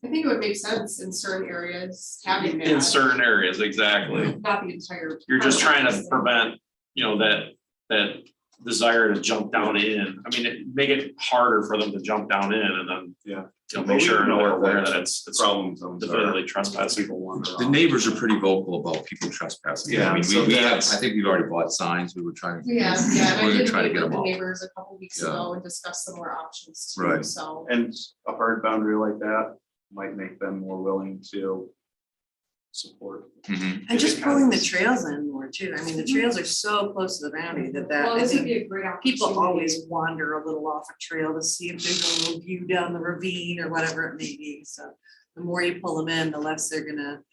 Speaker 9: I think it would make sense in certain areas having that.
Speaker 6: in certain areas, exactly.
Speaker 9: Not the entire.
Speaker 6: You're just trying to prevent, that desire to jump down in. I mean, make it harder for them to jump down in and then.
Speaker 1: Yeah.
Speaker 6: Make sure they're aware that it's
Speaker 1: Problem zones are.
Speaker 6: definitively trespassing.
Speaker 1: People wander
Speaker 2: The
Speaker 1: around.
Speaker 2: neighbors are pretty vocal about people trespassing.
Speaker 1: Yeah,
Speaker 2: I mean,
Speaker 1: so
Speaker 2: we have,
Speaker 1: that's-
Speaker 2: I think we've already bought signs. We were trying.
Speaker 9: Yeah, and I
Speaker 2: We're gonna
Speaker 9: did
Speaker 2: try to
Speaker 9: meet
Speaker 2: get
Speaker 9: with
Speaker 2: them
Speaker 9: the
Speaker 2: all.
Speaker 9: neighbors a couple weeks
Speaker 2: Yeah.
Speaker 9: ago and discuss some more options too,
Speaker 2: Right.
Speaker 9: so.
Speaker 1: And a hard boundary like that might make them more willing to support.
Speaker 2: Mhm.
Speaker 4: And just pulling the trails in more too. I mean, the trails are so close to the boundary that
Speaker 9: Well,
Speaker 4: I
Speaker 9: this would
Speaker 4: think
Speaker 9: be a great opportunity.
Speaker 4: people always wander a little off a trail to see if there's a little view down the ravine or whatever it may be. So the more you pull them in, the less they're gonna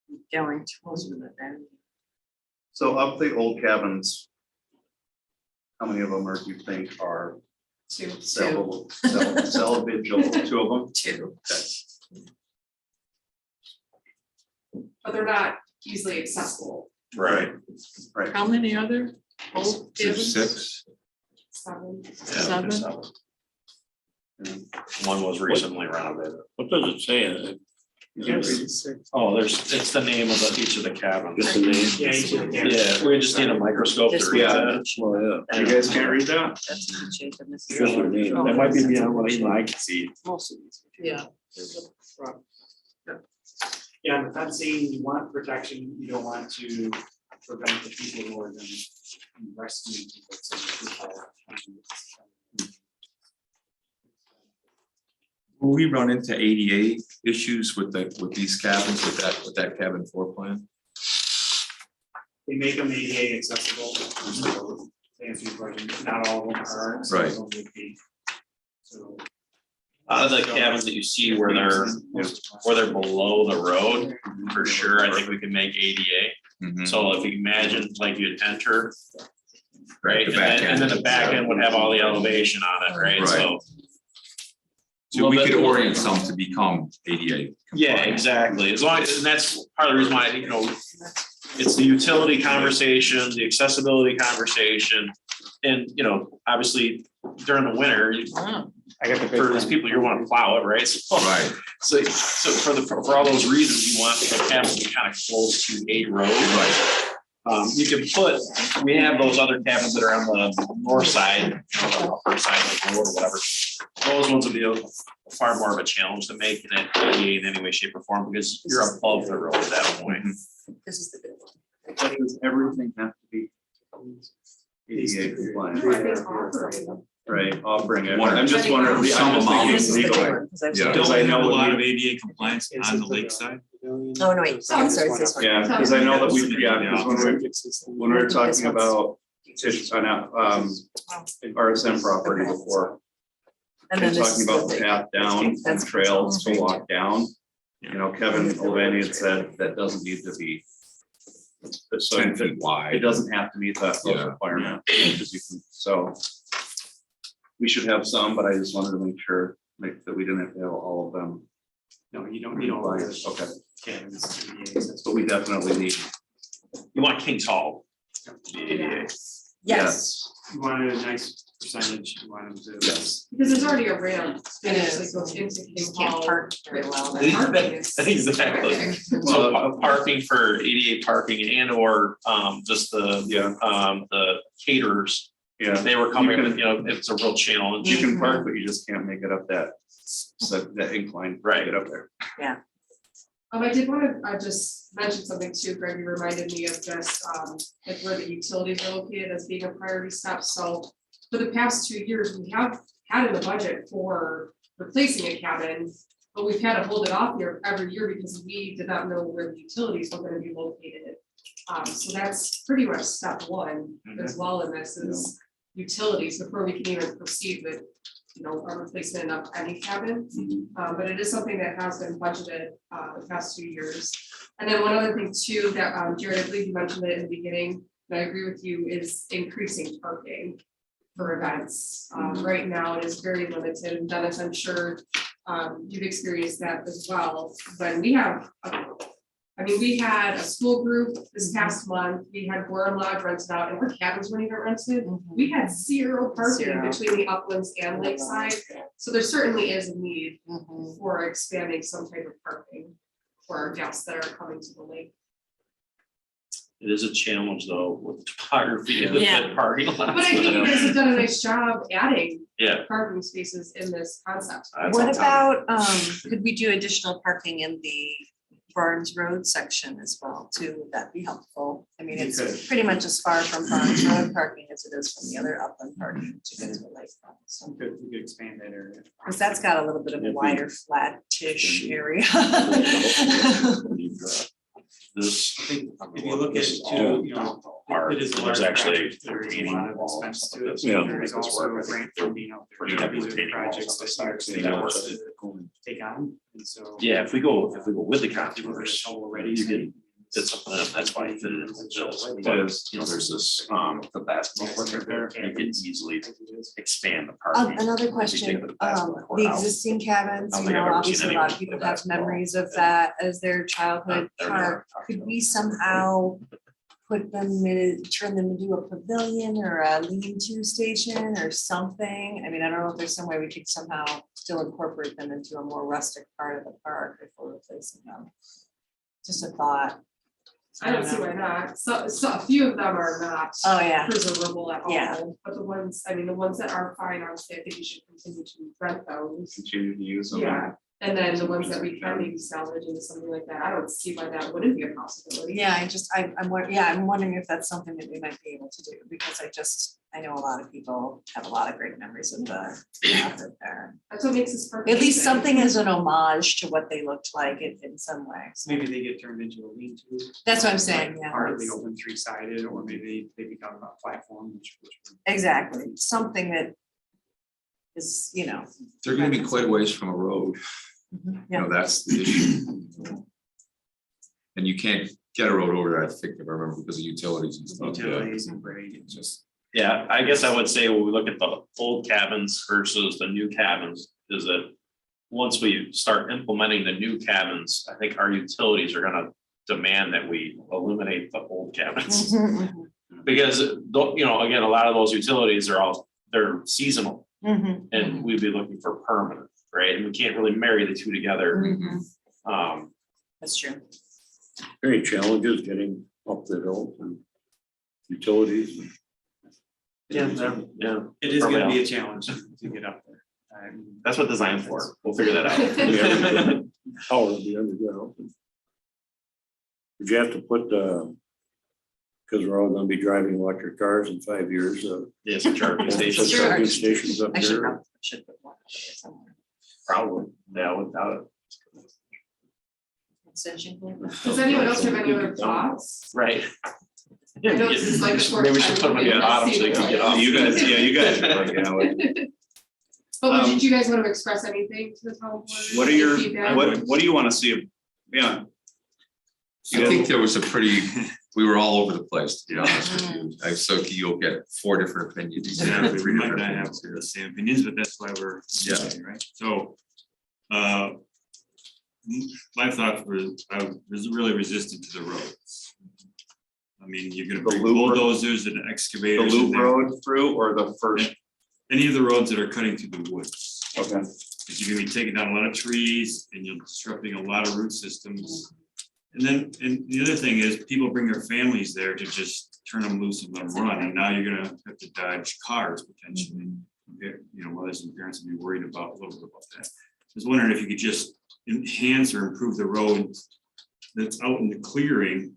Speaker 4: be going closer to the boundary.
Speaker 1: So of the old cabins, how many of them do you think are
Speaker 9: Too.
Speaker 1: salvageable? 2 of them?
Speaker 4: 2.
Speaker 9: But they're not easily accessible.
Speaker 6: Right.
Speaker 1: Right.
Speaker 7: How many other old cabins?
Speaker 2: 6.
Speaker 9: 7.
Speaker 6: Yeah,
Speaker 7: Seven?
Speaker 6: there's seven. One was recently renovated.
Speaker 10: What does it say?
Speaker 6: Oh, it's the name of each of the cabins.
Speaker 10: Just the name?
Speaker 5: Yeah, each of the cabins.
Speaker 6: Yeah, we just need a microscope to
Speaker 4: Just
Speaker 6: read
Speaker 1: Yeah.
Speaker 6: that.
Speaker 10: Oh, yeah.
Speaker 1: You guys can't read that?
Speaker 4: That's in good shape in this.
Speaker 10: Just the name.
Speaker 6: That might be beyond what even I can see.
Speaker 7: Most of these. Yeah. There's a front.
Speaker 5: Yeah, and the fencing, you want protection, you don't want to prevent the people more than rescuing people. So the people,
Speaker 2: Will we run into ADA issues with these cabins, with that cabin floor plan?
Speaker 5: They make them ADA accessible. So, to answer your question, not all of them are. Some of them would be. So.
Speaker 6: Out of the cabins that you see where they're below the road, for sure, I think we can make ADA.
Speaker 2: Mhm.
Speaker 6: So if you imagine like you'd enter, right,
Speaker 2: The
Speaker 6: and
Speaker 2: back
Speaker 6: then the
Speaker 2: end.
Speaker 6: back end would have all the elevation on it, right?
Speaker 2: Right.
Speaker 6: So
Speaker 2: So we
Speaker 6: Little
Speaker 2: could
Speaker 6: bit.
Speaker 2: orient some to become ADA.
Speaker 6: Yeah,
Speaker 2: compliant.
Speaker 6: exactly. As long as, and that's part of the reason why, you know, it's the utility conversation, the accessibility conversation. And, you know, obviously during the winter,
Speaker 7: Wow.
Speaker 5: I got the.
Speaker 6: for those people, you want to plow it, right? So-
Speaker 2: Right,
Speaker 6: So for all those reasons, you want the cabins to be kind of close to a road.
Speaker 2: right.
Speaker 6: You can put, we have those other cabins that are on the north side, upper side of the road or whatever. Those ones will be a far more of a challenge to make it ADA in any way, shape or form, because you're above the road at that point.
Speaker 4: This is the good one.
Speaker 1: But does everything have to be ADA compliant? Right, I'll bring it. I'm just wondering, I'm just thinking
Speaker 4: This is the big
Speaker 1: legally.
Speaker 4: one, 'cause I've
Speaker 1: Yeah.
Speaker 4: seen-
Speaker 1: Because I know what we-
Speaker 2: ADA compliance on the lakeside.
Speaker 4: Oh, no, wait, sorry, it's this one.
Speaker 1: Yeah, because I know that we, because when we were talking about RSM property before,
Speaker 4: And
Speaker 1: and
Speaker 4: then this
Speaker 1: talking
Speaker 4: is
Speaker 1: about
Speaker 4: the
Speaker 1: the
Speaker 4: big.
Speaker 1: path down and
Speaker 4: That's-
Speaker 1: trails to walk down. You know, Kevin Ovani had said that doesn't need to be. So
Speaker 2: 10 feet
Speaker 1: it
Speaker 2: wide.
Speaker 1: doesn't have to meet that
Speaker 2: Yeah.
Speaker 1: requirement, because you can, so. We should have some, but I just wanted to make sure that we didn't have to have all of them.
Speaker 5: No, you don't need all of
Speaker 1: compliant.
Speaker 5: the
Speaker 1: Okay,
Speaker 5: cabins, ADAs.
Speaker 1: but we definitely need.
Speaker 6: You want King's Hall. to be ADA.
Speaker 4: Yes,
Speaker 5: You wanted a nice percentage, you wanted to.
Speaker 1: Yes.
Speaker 9: Because there's already a ramp that
Speaker 4: It
Speaker 9: actually
Speaker 4: is.
Speaker 9: goes into King
Speaker 4: just can't
Speaker 9: Hall.
Speaker 4: park very well.
Speaker 9: The parking is-
Speaker 6: Exactly. So parking for ADA parking and or just the caterers,
Speaker 1: Yeah,
Speaker 6: they were coming,
Speaker 1: You can-
Speaker 6: you know, it's a real challenge.
Speaker 1: you can park, but you just can't make it up that, that incline.
Speaker 6: Right.
Speaker 1: Get up there.
Speaker 9: I did want to just mention something too, Greg, you reminded me of just, like where the utilities are located as being a priority step. So for the past 2 years, we have had in the budget for replacing a cabin, but we've had to hold it off here every year because we did not know where the utilities were gonna be located. So that's pretty much step one as well in this is utilities before we can even proceed with, you know, a replacement of any cabin. But it is something that has been budgeted the past 2 years. And then one other thing too, that Jared, I believe you mentioned it in the beginning, and I agree with you, is increasing parking for events. Right now, it is very limited, and Dennis, I'm sure you've experienced that as well. When we have, we had a school group this past month, we had Gorham Lodge rented out, and our cabins weren't even rented. We had zero parking
Speaker 4: Zero.
Speaker 9: between the uplands and lakeside, so there certainly is a need
Speaker 4: Mhm.
Speaker 9: for expanding some type of parking for our guests that are coming to the lake.
Speaker 6: It is a challenge though with topography and
Speaker 4: Yeah.
Speaker 6: the parking lots.
Speaker 9: But I think you guys have done a nice job adding
Speaker 6: Yeah.
Speaker 9: parking spaces in this concept.
Speaker 6: That's
Speaker 4: What
Speaker 6: on top.
Speaker 4: about, could we do additional parking in the Barnes Road section as well too? Would that be helpful? I mean,
Speaker 5: You
Speaker 4: it's
Speaker 5: could.
Speaker 4: pretty much as far from Barnes Road parking as it is from the other upland parking to get to the lake. So,
Speaker 5: We could expand that area.
Speaker 4: because that's got a little bit of a wider flat-ish area.
Speaker 6: This.
Speaker 5: I think if you look at it too, you know, it is a large
Speaker 6: There's actually.
Speaker 5: project, there is a lot of expense to it.
Speaker 2: Yeah.
Speaker 5: There is also grant funding out there.
Speaker 6: Yeah.
Speaker 5: These are the projects that New York State wants to take on, and so.
Speaker 6: Yeah, if we go with the
Speaker 5: We're
Speaker 6: contours,
Speaker 5: already.
Speaker 6: you can, it's something that's why it fit in. But, you know, there's this, the basketball court right there, you can easily expand the parking.
Speaker 4: Another
Speaker 6: If you
Speaker 4: question,
Speaker 6: take the basketball court
Speaker 4: the
Speaker 6: out.
Speaker 4: existing cabins,
Speaker 6: I don't
Speaker 4: you
Speaker 6: think
Speaker 4: know,
Speaker 6: I've ever seen
Speaker 4: obviously a lot of
Speaker 6: anyone
Speaker 4: people
Speaker 6: put
Speaker 4: have
Speaker 6: basketball
Speaker 4: memories of
Speaker 6: there.
Speaker 4: that as their childhood
Speaker 6: There we
Speaker 4: park.
Speaker 6: are.
Speaker 4: Could we somehow put them in, turn them into a pavilion or a lean-to station or something? I mean, I don't know if there's some way we could somehow still incorporate them into a more rustic part of the park before replacing them. Just a thought.
Speaker 9: I don't see why not. So a few of them are not
Speaker 4: Oh, yeah.
Speaker 9: preservable at
Speaker 4: Yeah.
Speaker 9: all, but the ones that are fine, honestly, I think you should continue to rent those.
Speaker 1: Continue to use them.
Speaker 9: Yeah, and then the ones that we can maybe salvage into something like that, I don't see why that wouldn't be a possibility.
Speaker 4: Yeah, I'm wondering if that's something that we might be able to do, because I know a lot of people have a lot of great memories of the outfit there.
Speaker 9: That's what makes this perfect.
Speaker 4: At least something as an homage to what they looked like in some ways.
Speaker 5: Maybe they get turned into a lean-to.
Speaker 4: That's what I'm saying, yeah.
Speaker 5: Part of the open three-sided, or maybe they become a platform, which would.
Speaker 4: Exactly, something that is, you know.
Speaker 2: They're gonna be quite a ways from a road, you know, that's the issue. And you can't get a road over there, I think, if I remember, because of utilities and stuff.
Speaker 5: Utilities and grade,
Speaker 2: It's just,
Speaker 6: Yeah, I guess I would say when we look at the old cabins versus the new cabins, is that once we start implementing the new cabins, I think our utilities are gonna demand that we eliminate the old cabins. Because, you know, again, a lot of those utilities are they're seasonal and we'd be looking for permanent, right? And we can't really marry the two together.
Speaker 2: That's true.
Speaker 10: Any challenges getting up the hill and utilities?
Speaker 6: Yeah.
Speaker 5: It is gonna be a challenge to get up there.
Speaker 6: That's what design's for. We'll figure that out.
Speaker 10: Yeah. Oh, it'll be underground. Did you have to put, because we're all gonna be driving electric cars in 5 years,
Speaker 6: Yeah, some charging
Speaker 10: put
Speaker 6: stations.
Speaker 2: Sure.
Speaker 10: charging stations up
Speaker 2: I should
Speaker 10: there?
Speaker 2: probably put one up there somewhere.
Speaker 6: Probably, yeah, without it.
Speaker 2: Extension cord.
Speaker 9: Does anyone else have any other thoughts?
Speaker 6: Right.
Speaker 9: I know this is like the fourth
Speaker 6: Maybe we should
Speaker 9: time
Speaker 6: put them in the
Speaker 9: we've
Speaker 6: bottom so
Speaker 9: seen
Speaker 6: they can
Speaker 9: it.
Speaker 6: get off.
Speaker 1: You guys are like,
Speaker 9: But did you guys want to express anything to the town board?
Speaker 1: what are
Speaker 9: Any
Speaker 1: your,
Speaker 9: feedback?
Speaker 1: what do you want to see? Yeah.
Speaker 11: I think there was a pretty, we were all over the place, to be honest with you. So you'll get 4 different opinions.
Speaker 12: Exactly, we
Speaker 11: 3
Speaker 12: might
Speaker 11: different
Speaker 12: not have
Speaker 11: opinions.
Speaker 12: the same opinions, but that's why we're, right? So, my thought was, I was really resistant to the roads. I mean, you're gonna
Speaker 1: The
Speaker 12: bring
Speaker 1: loop road?
Speaker 12: bulldozers and
Speaker 1: The
Speaker 12: excavators in
Speaker 1: loop
Speaker 12: there.
Speaker 1: road through or the first?
Speaker 12: Any of the roads that are cutting through the woods.
Speaker 1: Okay.
Speaker 12: Because you're gonna be taking down a lot of trees and you're disrupting a lot of root systems. And the other thing is, people bring their families there to just turn them loose and let them run, and now you're gonna have to dodge cars potentially. You know, mothers and parents would be worried about, a little bit about that. I was wondering if you could just enhance or improve the road that's out in the clearing,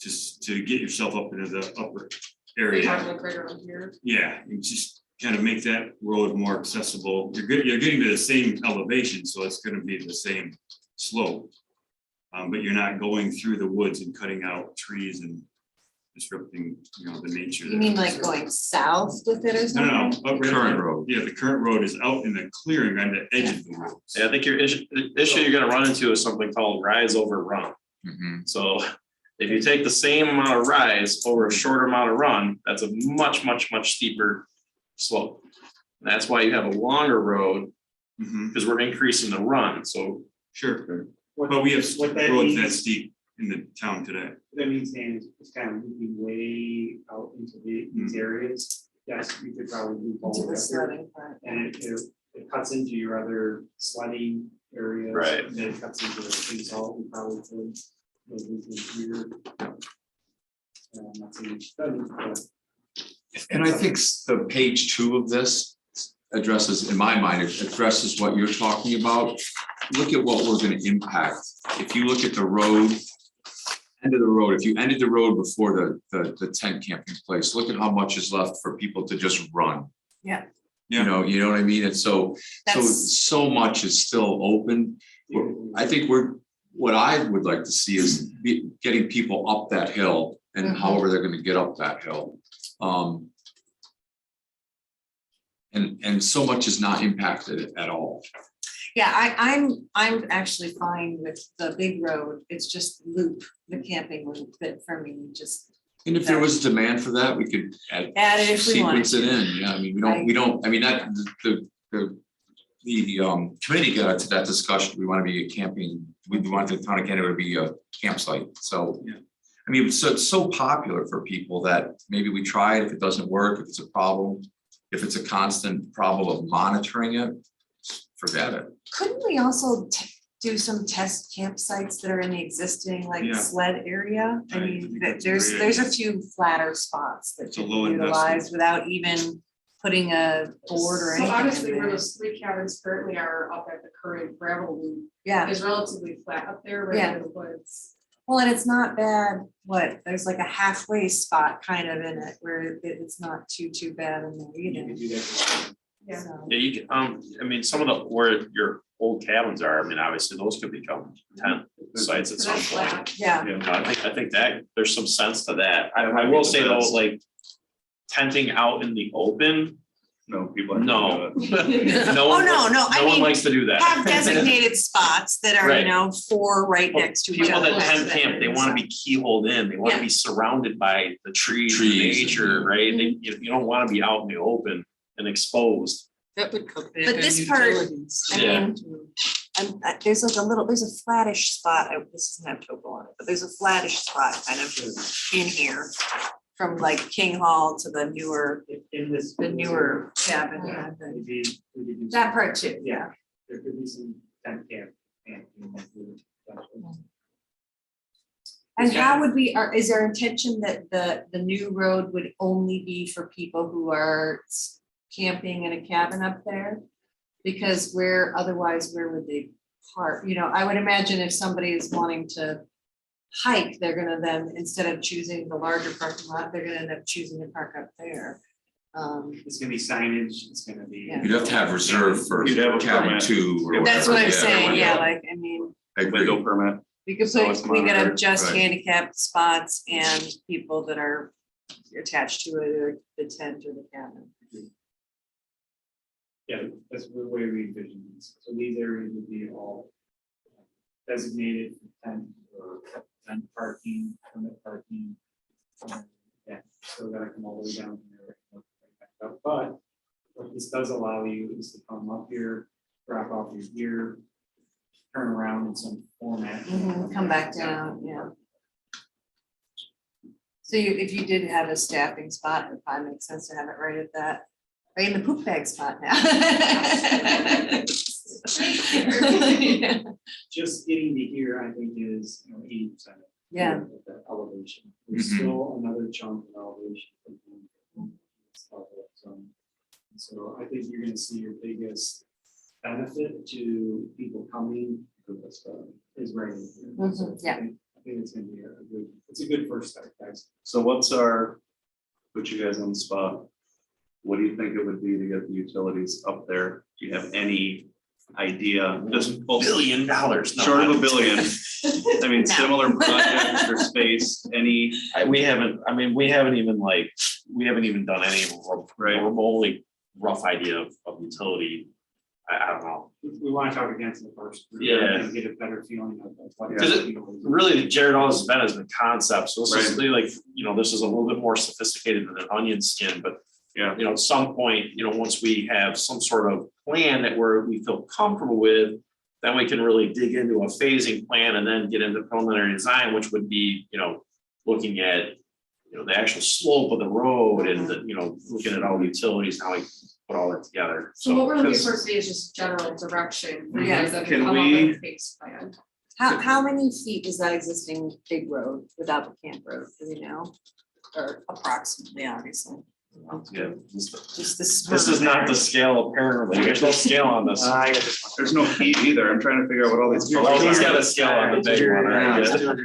Speaker 12: just to get yourself up into the upper
Speaker 9: We're
Speaker 12: area.
Speaker 9: talking like right around here.
Speaker 12: Yeah, and just kind of make that road more accessible. You're getting to the same elevation, so it's gonna be the same slope. But you're not going through the woods and cutting out trees and disrupting, you know, the nature.
Speaker 2: You mean like going south with it or something?
Speaker 12: No, up right
Speaker 11: Current
Speaker 12: there.
Speaker 11: road.
Speaker 12: Yeah, the current road is out in the clearing on the edge of the woods.
Speaker 6: Yeah, I think the issue you're gonna run into is something called rise over run.
Speaker 11: Mhm.
Speaker 6: So if you take the same amount of rise over a shorter amount of run, that's a much steeper slope. And that's why you have a longer road,
Speaker 12: Mhm,
Speaker 6: because we're increasing the run, so.
Speaker 12: sure, but we have
Speaker 5: What that
Speaker 12: roads that
Speaker 5: means-
Speaker 12: steep in the town today.
Speaker 5: That means, Dan, is it's kind of moving way out into these areas. Yes, you could probably do both
Speaker 2: To the
Speaker 5: up there.
Speaker 2: sledding part.
Speaker 5: And it cuts into your other sledding areas.
Speaker 6: Right.
Speaker 5: And then it cuts into the things all, we probably could. Maybe here. Not saying it's done, but
Speaker 11: And I think the page 2 of this addresses, in my mind, it addresses what you're talking about. Look at what we're gonna impact. If you look at the road, end of the road, if you ended the road before the tent camping place, look at how much is left for people to just run.
Speaker 2: Yeah.
Speaker 11: You know what I mean? And so
Speaker 2: That's,
Speaker 11: much is still open. I think what I would like to see is getting people up that hill and
Speaker 2: Mhm.
Speaker 11: however they're gonna get up that hill. And so much is not impacted at all.
Speaker 2: yeah, I'm actually fine with the big road. It's just loop, the camping loop that for me, just
Speaker 11: And if there was demand for that, we could add
Speaker 2: add it if we wanted
Speaker 11: sequence it
Speaker 2: to.
Speaker 11: in, yeah, I mean, I mean, that, the committee got into that discussion, we wanna be a camping, we want the town of Canada to be a campsite, so.
Speaker 12: Yeah.
Speaker 11: I mean, it's so popular for people that maybe we try it, if it doesn't work, if it's a problem, if it's a constant problem of monitoring it, forget it.
Speaker 2: Couldn't we also do some test campsites that are in the existing like
Speaker 12: Yeah.
Speaker 2: sled area? I
Speaker 12: I
Speaker 2: mean,
Speaker 12: think that's a
Speaker 2: there's
Speaker 12: great
Speaker 2: a
Speaker 12: idea.
Speaker 2: few flatter spots that
Speaker 12: It's a
Speaker 2: you
Speaker 12: low
Speaker 2: can utilize
Speaker 12: investment.
Speaker 2: without even putting a board or
Speaker 9: So
Speaker 2: anything
Speaker 9: honestly,
Speaker 2: in
Speaker 9: where
Speaker 2: there.
Speaker 9: those 3 cabins currently are up at the current gravel loop
Speaker 2: Yeah,
Speaker 9: is relatively flat up there, right
Speaker 2: Yeah.
Speaker 9: in the woods.
Speaker 2: well, and it's not bad, there's like a halfway spot kind of in it where it's not too bad in there
Speaker 5: you
Speaker 2: either.
Speaker 5: could do that.
Speaker 9: Yeah.
Speaker 2: So,
Speaker 6: Yeah, you can, I mean, some of where your old cabins are, I mean, obviously those could become tent sites at
Speaker 9: So
Speaker 6: some
Speaker 9: that's
Speaker 6: point.
Speaker 9: flat.
Speaker 2: yeah,
Speaker 6: I think that there's some sense to that. I will say though, like tenting out in the open,
Speaker 1: No, people. are
Speaker 6: no.
Speaker 1: gonna do it.
Speaker 6: No one,
Speaker 2: Oh, no, I
Speaker 6: no one
Speaker 2: mean,
Speaker 6: likes to do that.
Speaker 2: have designated spots that are,
Speaker 6: Right.
Speaker 2: 4 right next to each
Speaker 6: People
Speaker 2: other.
Speaker 6: that
Speaker 2: kind
Speaker 6: tent
Speaker 2: of
Speaker 6: camp, they
Speaker 2: thing,
Speaker 6: wanna
Speaker 2: so.
Speaker 6: be keyholed in, they wanna
Speaker 2: Yeah.
Speaker 6: be surrounded by the trees,
Speaker 11: Trees,
Speaker 6: nature, right? You don't wanna be out in the open and exposed.
Speaker 7: That would come back
Speaker 4: But
Speaker 7: on
Speaker 4: this part-
Speaker 7: utilities.
Speaker 4: I
Speaker 6: Yeah.
Speaker 4: mean, there's like a little, there's a flattish spot, this doesn't have topo on it, but there's a flattish spot kind of in here. From like King Hall to the newer
Speaker 5: In this.
Speaker 4: the newer cabin, yeah,
Speaker 5: Maybe we could do
Speaker 4: that part too, yeah.
Speaker 5: There could be some tent camp.
Speaker 4: And how would we, is our intention that the new road would only be for people who are camping in a cabin up there? Because otherwise, where would they park? You know, I would imagine if somebody is wanting to hike, they're gonna then, instead of choosing the larger parking lot, they're gonna end up choosing to park up there.
Speaker 5: It's gonna be signage, it's gonna be.
Speaker 4: Yeah.
Speaker 11: You'd have to have reserve for
Speaker 1: You'd have a
Speaker 11: cabin
Speaker 1: permit.
Speaker 11: 2 or
Speaker 4: That's what I'm
Speaker 11: whatever.
Speaker 4: saying, yeah, like, I mean,
Speaker 11: I agree.
Speaker 1: Window permit.
Speaker 4: we could
Speaker 1: So it's
Speaker 4: put, we could have
Speaker 1: monitored,
Speaker 4: just
Speaker 11: right.
Speaker 4: handicapped spots and people that are attached to it, or the tent or the cabin.
Speaker 5: Yeah, that's the way we envision these. So these areas would be all designated for tent or tent parking, permit parking. Yeah, so gotta come all the way down there. But what this does allow you is to come up here, drop off your gear, turn around in some format.
Speaker 4: Come back down, yeah. So if you did have a staffing spot, it would probably make sense to have it right at that, right in the poop bag spot now. Yeah.
Speaker 5: Just getting to here, I think is, 80%.
Speaker 4: Yeah.
Speaker 5: Of the elevation. There's
Speaker 11: Mhm.
Speaker 5: still another chunk of elevation. from this level, so I think you're gonna see your biggest benefit to people coming to this is right in here.
Speaker 4: Mhm,
Speaker 5: So
Speaker 4: yeah.
Speaker 5: I think it's gonna be it's a good first step, guys.
Speaker 1: So put you guys on the spot. What do you think it would be to get the utilities up there? Do you have any idea? Just
Speaker 6: $1 billion. No,
Speaker 1: short of
Speaker 6: I-
Speaker 1: $1 billion. I mean,
Speaker 4: No.
Speaker 1: similar projects or space, any,
Speaker 6: We haven't even done any
Speaker 1: Right.
Speaker 6: remotely rough idea of utility. I don't know.
Speaker 5: We wanna talk against the first.
Speaker 6: Yeah.
Speaker 5: And get a better feeling of what.
Speaker 1: Because
Speaker 6: Really, Jared, all this has been has been concepts. So this is really like, this is a little bit more sophisticated than an onion skin, but
Speaker 1: yeah,
Speaker 6: at some point, once we have some sort of plan that we feel comfortable with, then we can really dig into a phasing plan and then get into preliminary design, which would be, looking at, the actual slope of the road and looking at all the utilities, how we put all that together.
Speaker 9: So what we're looking
Speaker 1: because-
Speaker 9: for today is just general direction. for you
Speaker 4: Yeah.
Speaker 9: guys that
Speaker 1: Can
Speaker 9: come up
Speaker 1: we-
Speaker 9: with a phase plan.
Speaker 4: How many feet is that existing big road without the camp road, do we know? Or approximately, obviously.
Speaker 6: Yeah,
Speaker 4: Just this.
Speaker 6: this is not the scale apparently. There's no scale on this.
Speaker 1: there's no heat either. I'm trying to figure out what all these
Speaker 6: Oh,
Speaker 1: colors
Speaker 6: he's got
Speaker 1: are.
Speaker 6: a scale on the big one, right?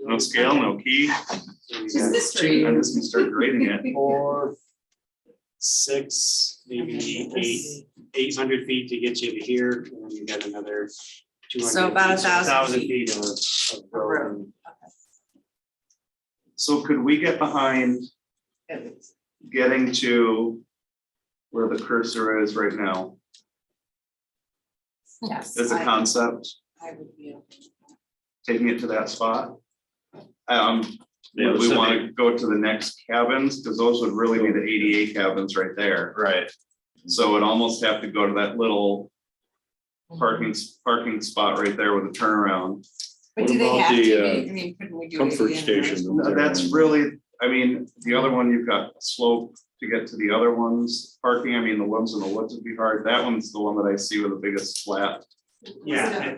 Speaker 1: No scale, no key.
Speaker 9: Just this tree.
Speaker 1: I'm just gonna start grading it.
Speaker 5: 4, 6, maybe 800 feet to get you to here, and then you got another 200.
Speaker 4: So about 1,000
Speaker 5: feet of road.
Speaker 1: So could we get behind getting to where the cursor is right now
Speaker 4: Yes.
Speaker 1: as a concept,
Speaker 4: I would be okay with that.
Speaker 1: taking it to that spot?
Speaker 6: Yeah,
Speaker 1: Would
Speaker 6: this
Speaker 1: we
Speaker 6: would
Speaker 1: want to go to the next cabins? Because those would really be the ADA cabins right there.
Speaker 6: Right.
Speaker 1: So it'd almost have to go to that little parking spot right there with a turnaround.
Speaker 4: But do
Speaker 10: What
Speaker 4: they
Speaker 10: about
Speaker 4: have to
Speaker 10: the,
Speaker 4: be, I mean, couldn't we do?
Speaker 10: comfort
Speaker 4: 80 in
Speaker 10: station?
Speaker 4: there?
Speaker 1: That's really, I mean, the other one, you've got slope to get to the other ones. Parking, I mean, the ones in the woods would be hard. That one's the one that I see with the biggest flat.
Speaker 5: Yeah,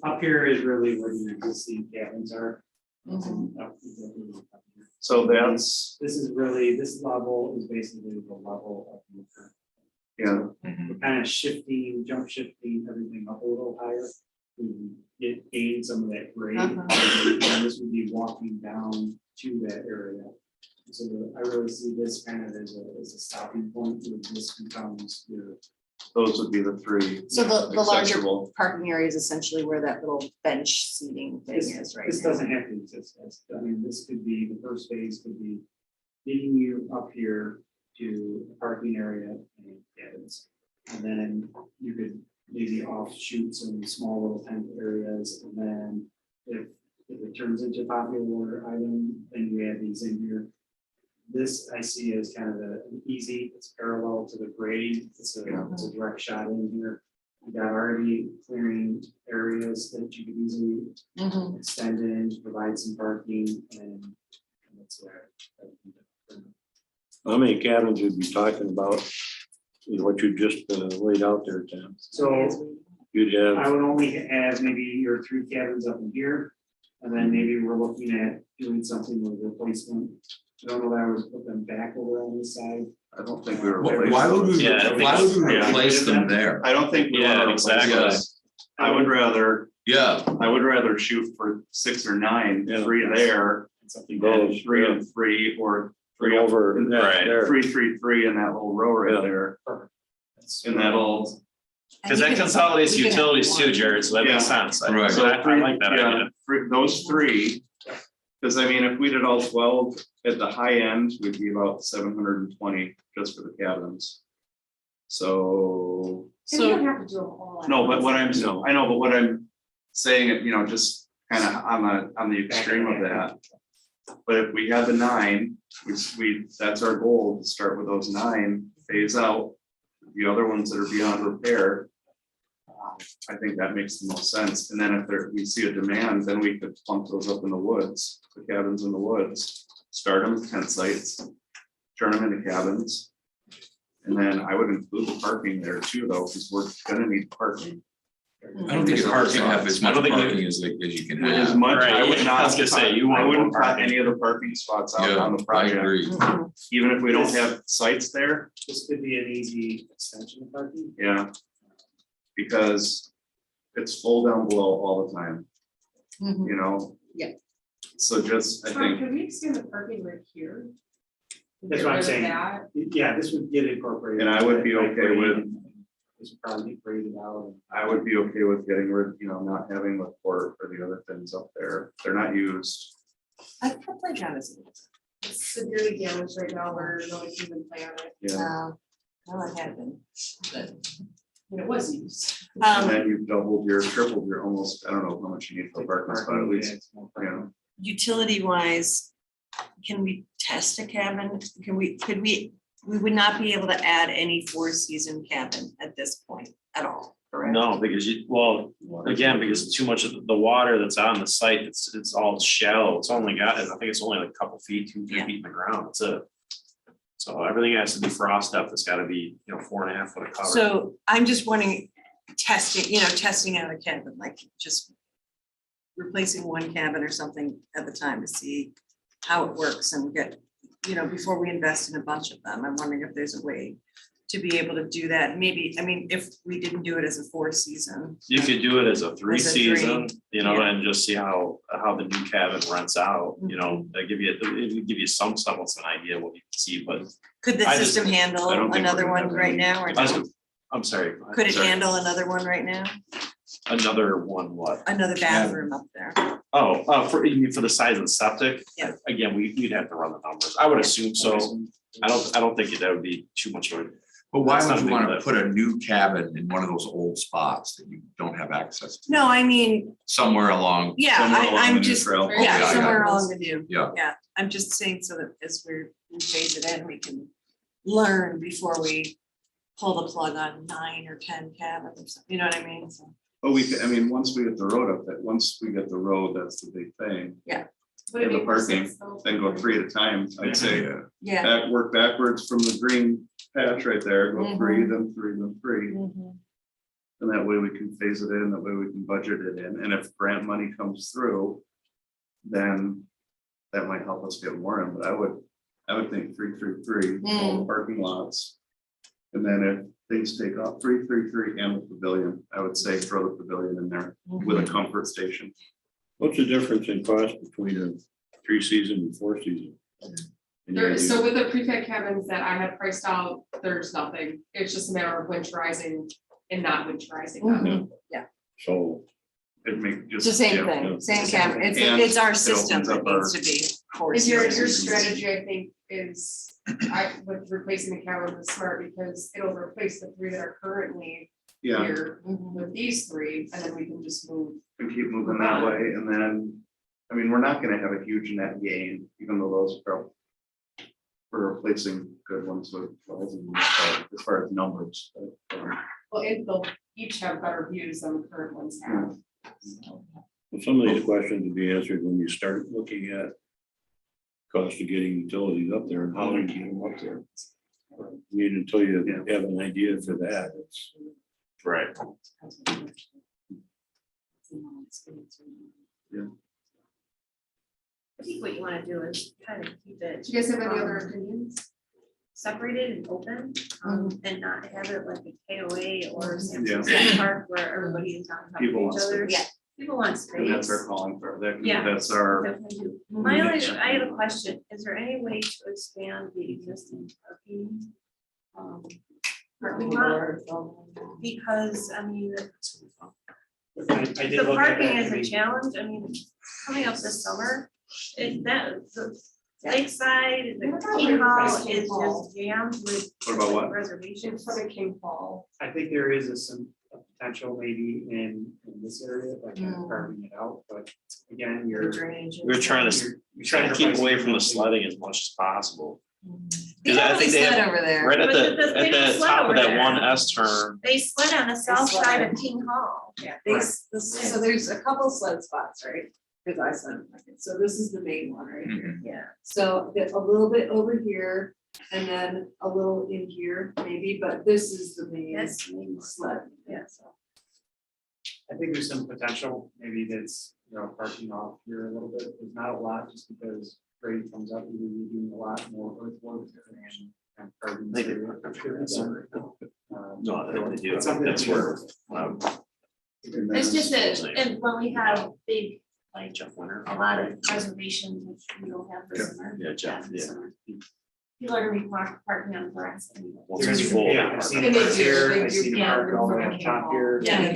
Speaker 5: up here is really where the existing cabins are.
Speaker 4: Mhm.
Speaker 1: So that's,
Speaker 5: This is really, this level is basically the level of the current.
Speaker 1: yeah,
Speaker 5: We're kind of shifting, jump shifting everything up a little higher. We gain some of that grade. And this would be walking down to that area. So I really see this kind of as a stopping point where this becomes your.
Speaker 1: those would be the three.
Speaker 4: So the larger
Speaker 1: accessible.
Speaker 4: parking area is essentially where that little bench seating thing is right
Speaker 5: This
Speaker 4: now.
Speaker 5: doesn't have to exist. I mean, this could be, the first phase could be getting you up here to a parking area and cabins. And then you could maybe offshoot some small little tent areas, and then if it turns into a popular item, then you add these in here. this I see as kind of an easy, it's parallel to the grade, it's a direct shot in here. You got already clearing areas that you could easily
Speaker 7: Mhm.
Speaker 5: extend in, provide some parking, and that's where.
Speaker 10: How many cabins would you be talking about? Is what you just laid out there, Tim?
Speaker 5: So
Speaker 10: You'd
Speaker 5: I
Speaker 10: have,
Speaker 5: would only have maybe your 3 cabins up in here, and then maybe we're looking at doing something with replacement. I don't know that I would put them back over on this side.
Speaker 1: I don't think we were.
Speaker 11: Why would we,
Speaker 6: Yeah, I think
Speaker 11: why would we
Speaker 1: yeah.
Speaker 11: replace them there?
Speaker 1: I don't think we want
Speaker 6: Yeah,
Speaker 1: to replace
Speaker 6: exactly.
Speaker 1: those. I would rather
Speaker 11: Yeah,
Speaker 1: shoot for 6 or 9,
Speaker 10: Yeah.
Speaker 1: 3 there,
Speaker 5: Something
Speaker 1: and
Speaker 10: Goes,
Speaker 1: 3
Speaker 10: yeah.
Speaker 1: and 3, or
Speaker 10: three
Speaker 1: 3
Speaker 10: over,
Speaker 1: in
Speaker 10: yeah,
Speaker 6: Right.
Speaker 10: there.
Speaker 1: 3, 3, 3 in that little row right
Speaker 10: Yeah.
Speaker 1: there.
Speaker 5: That's-
Speaker 1: And that'll,
Speaker 6: Because that consolidates utilities too, Jared, so that makes
Speaker 1: Yeah.
Speaker 6: sense.
Speaker 11: Right.
Speaker 1: so
Speaker 6: I like that
Speaker 1: yeah,
Speaker 6: idea.
Speaker 1: those 3. Because I mean, if we did all 12 at the high end, we'd be about 720 just for the cabins. So,
Speaker 9: And you don't
Speaker 7: So,
Speaker 9: have to do them all. at
Speaker 1: no, but
Speaker 9: once.
Speaker 1: what I'm, I know, but what I'm saying, just kind of on the extreme of that. But if we have the 9, that's our goal, to start with those 9, phase out the other ones that are beyond repair. I think that makes the most sense. And then if we see a demand, then we could plunk those up in the woods, the cabins in the woods, start them at tent sites, turn them into cabins. And then I would include the parking there too, though, because we're gonna need parking.
Speaker 11: I don't think it's parking have as
Speaker 6: I
Speaker 11: much
Speaker 6: don't think you-
Speaker 11: parking as you can
Speaker 1: As
Speaker 11: have.
Speaker 1: much,
Speaker 6: Right,
Speaker 1: I would
Speaker 6: yeah,
Speaker 1: not.
Speaker 6: I was gonna say, you
Speaker 1: I
Speaker 6: want
Speaker 1: wouldn't
Speaker 6: more
Speaker 1: cut
Speaker 6: parking.
Speaker 1: any of the parking spots out
Speaker 11: Yeah,
Speaker 1: on the
Speaker 11: I
Speaker 1: project,
Speaker 11: agree.
Speaker 1: even if we don't have sites there,
Speaker 5: This could be an easy extension of parking.
Speaker 1: yeah. Because it's full down below all the time,
Speaker 7: mhm.
Speaker 4: Yeah.
Speaker 1: So just, I
Speaker 9: Tom,
Speaker 1: think,
Speaker 9: could we extend the parking right here?
Speaker 5: That's
Speaker 9: Get
Speaker 5: what I'm
Speaker 9: rid of
Speaker 5: saying.
Speaker 9: that?
Speaker 5: Yeah, this would get incorporated.
Speaker 1: And I would be okay with-
Speaker 5: This would probably get graded out.
Speaker 1: I would be okay with getting rid, not having the court or the other things up there, they're not used.
Speaker 4: I put my cabins.
Speaker 9: It's severely damaged right now, where no one can even play on it,
Speaker 1: Yeah,
Speaker 4: Well, it had been, but.
Speaker 9: and it was used.
Speaker 1: and then you've tripled your almost, I don't know how much you need for parking spot, at least,
Speaker 5: it's more parking.
Speaker 4: Utility wise, can we test a cabin? Could we would not be able to add any 4-season cabin at this point at all, correct?
Speaker 6: No, because again, because too much of the water that's on the site, it's all shallow. It's only got, I think it's only like a couple feet, 2, 3
Speaker 4: Yeah.
Speaker 6: feet in the ground. So everything has to be frost up. It's gotta be, 4.5 foot of cover.
Speaker 4: So I'm just wondering, testing out a cabin, like just replacing one cabin or something at the time to see how it works and get, before we invest in a bunch of them. I'm wondering if there's a way to be able to do that. Maybe, if we didn't do it as a 4-season.
Speaker 6: You could do it as a 3
Speaker 4: As a three,
Speaker 6: season,
Speaker 4: yeah.
Speaker 6: and just see how the new cabin rents out, they give you some semblance, an idea of what you can see, but.
Speaker 4: Could the
Speaker 6: I just-
Speaker 4: system
Speaker 1: I
Speaker 4: handle
Speaker 1: don't think
Speaker 4: another
Speaker 1: we're gonna
Speaker 4: one
Speaker 1: have
Speaker 4: right
Speaker 1: any-
Speaker 4: now or no?
Speaker 6: I'm sorry.
Speaker 4: Could it
Speaker 6: sorry.
Speaker 4: handle another one right now?
Speaker 6: Another one, what?
Speaker 4: Another bathroom up there?
Speaker 6: You mean for the size of the septic?
Speaker 4: Yeah.
Speaker 6: Again, we'd have to run the numbers. I would assume so. I don't think that would be too much of a.
Speaker 11: But why
Speaker 6: That's
Speaker 11: would you
Speaker 6: something
Speaker 11: want to
Speaker 6: that-
Speaker 11: put a new cabin in one of those old spots that you don't have access to?
Speaker 4: No, I mean,
Speaker 11: Somewhere along,
Speaker 4: yeah,
Speaker 1: Somewhere along the
Speaker 4: I'm
Speaker 1: new
Speaker 4: just,
Speaker 1: trail.
Speaker 11: Yeah,
Speaker 4: yeah,
Speaker 11: I
Speaker 4: somewhere
Speaker 11: got it.
Speaker 4: along the view.
Speaker 11: Yeah.
Speaker 4: Yeah, I'm just saying so that as we phase it in, we can learn before we pull the plug on 9 or 10 cabins or something, you know what I mean? So,
Speaker 1: But once we get the road up, once we get the road, that's the big thing.
Speaker 9: Would it
Speaker 1: And the
Speaker 9: make more
Speaker 1: parking,
Speaker 9: sense, though?
Speaker 1: Then go 3 at a time, I'd say,
Speaker 4: yeah.
Speaker 1: work backwards from the green patch right there, go 3, then 3, then 3.
Speaker 4: Mhm.
Speaker 1: And that way we can phase it in, that way we can budget it in, and if grant money comes through, then that might help us get more in, but I would think 3, 3, 3, all the parking lots. And then if things take off, 3, 3, 3, and the pavilion, I would say throw the pavilion in there with a comfort station.
Speaker 10: What's the difference in cost between a 3-season and 4-season?
Speaker 9: So with the prefab cabins that I had priced out, there's nothing. It's just a matter of winterizing and not winterizing them.
Speaker 10: So,
Speaker 1: It make
Speaker 4: It's
Speaker 1: just.
Speaker 4: the same
Speaker 1: yeah.
Speaker 4: thing, same cabin.
Speaker 1: And
Speaker 4: It's our
Speaker 1: it
Speaker 4: system
Speaker 1: opens
Speaker 4: that
Speaker 1: up our-
Speaker 4: needs to be
Speaker 9: And your
Speaker 4: forced.
Speaker 9: strategy, I think, is with replacing the cabin is smart because it'll replace the 3 that are currently
Speaker 1: Yeah,
Speaker 9: here with these 3, and then we can just move.
Speaker 1: and keep moving that way, and then, we're not gonna have a huge net gain, even though those are for replacing good ones with wells and as far as numbers. But,
Speaker 9: Well, and they'll each have better views than the current ones have.
Speaker 10: Well, some of these questions will be answered when you start looking at cost of getting utilities up there and how to get them up there. I mean, until you have an idea for that, it's.
Speaker 6: Right.
Speaker 3: I think what you wanna do is kind of keep it
Speaker 9: Do you guys have any other opinions?
Speaker 3: separated and open, and not have it like a KOA or
Speaker 1: Yeah.
Speaker 3: Samson Park where everybody is on top of
Speaker 1: People
Speaker 3: each
Speaker 1: want
Speaker 3: other.
Speaker 1: space.
Speaker 3: Yeah, people want
Speaker 1: And that's our
Speaker 3: space.
Speaker 1: calling for that.
Speaker 3: Yeah.
Speaker 1: That's our,
Speaker 3: Definitely do. My only, I have a question, is there any way to expand the existing parking? Parking lot? Because, I mean,
Speaker 5: I did
Speaker 3: the
Speaker 5: look at
Speaker 3: parking
Speaker 5: that,
Speaker 3: is
Speaker 5: I
Speaker 3: a
Speaker 5: mean,
Speaker 3: challenge, I mean, coming up this summer, is that, the lakeside, the King Hall is just jammed with
Speaker 1: What about what?
Speaker 9: In
Speaker 3: reservations.
Speaker 9: front of King Hall.
Speaker 5: I think there is a potential maybe in this area, like carving it out, but again, you're.
Speaker 6: We're trying to,
Speaker 5: you're
Speaker 6: trying to keep away from the
Speaker 5: sacrificing
Speaker 6: sledding as much as possible.
Speaker 4: They
Speaker 6: 'Cause I
Speaker 4: only
Speaker 6: think they
Speaker 4: sled
Speaker 6: have-
Speaker 4: over there.
Speaker 6: Right at
Speaker 3: But
Speaker 6: the,
Speaker 3: they
Speaker 6: at
Speaker 3: don't
Speaker 6: the
Speaker 3: sled
Speaker 6: top
Speaker 3: over
Speaker 6: of that
Speaker 3: there.
Speaker 6: one S turn,
Speaker 3: They slid on the south side of King Hall.
Speaker 4: Yeah, so there's a couple sled spots, right? Because I said, so this is the main one right here.
Speaker 3: Yeah.
Speaker 4: So a little bit over here and then a little in here maybe, but this is the main
Speaker 3: That's the main
Speaker 4: sled.
Speaker 3: Yeah.
Speaker 5: I think there's some potential, maybe that's, parking off here a little bit, there's not a lot, just because grade comes up, either you're doing a lot more earthwork and carving.
Speaker 6: They
Speaker 5: this
Speaker 6: do.
Speaker 5: area. I'm sure that's done.
Speaker 6: no, they do,
Speaker 5: It's something
Speaker 6: that's
Speaker 5: to
Speaker 6: where.
Speaker 3: It's just that, and when we have big, like,
Speaker 6: Jeff Winter.
Speaker 3: a lot of reservations, which we don't have this summer.
Speaker 6: Yeah, Jeff,
Speaker 3: this
Speaker 6: yeah.
Speaker 3: summer. People are gonna be parking on grass anyway.
Speaker 6: Once it's full.
Speaker 5: Yeah, I've seen
Speaker 9: And they
Speaker 5: it
Speaker 9: do,
Speaker 5: here,
Speaker 9: they
Speaker 5: I see
Speaker 9: do,
Speaker 5: the
Speaker 9: yeah,
Speaker 5: park
Speaker 9: they're
Speaker 5: over
Speaker 9: from
Speaker 5: at
Speaker 9: King
Speaker 5: top
Speaker 9: Hall.
Speaker 5: here.
Speaker 3: Yeah.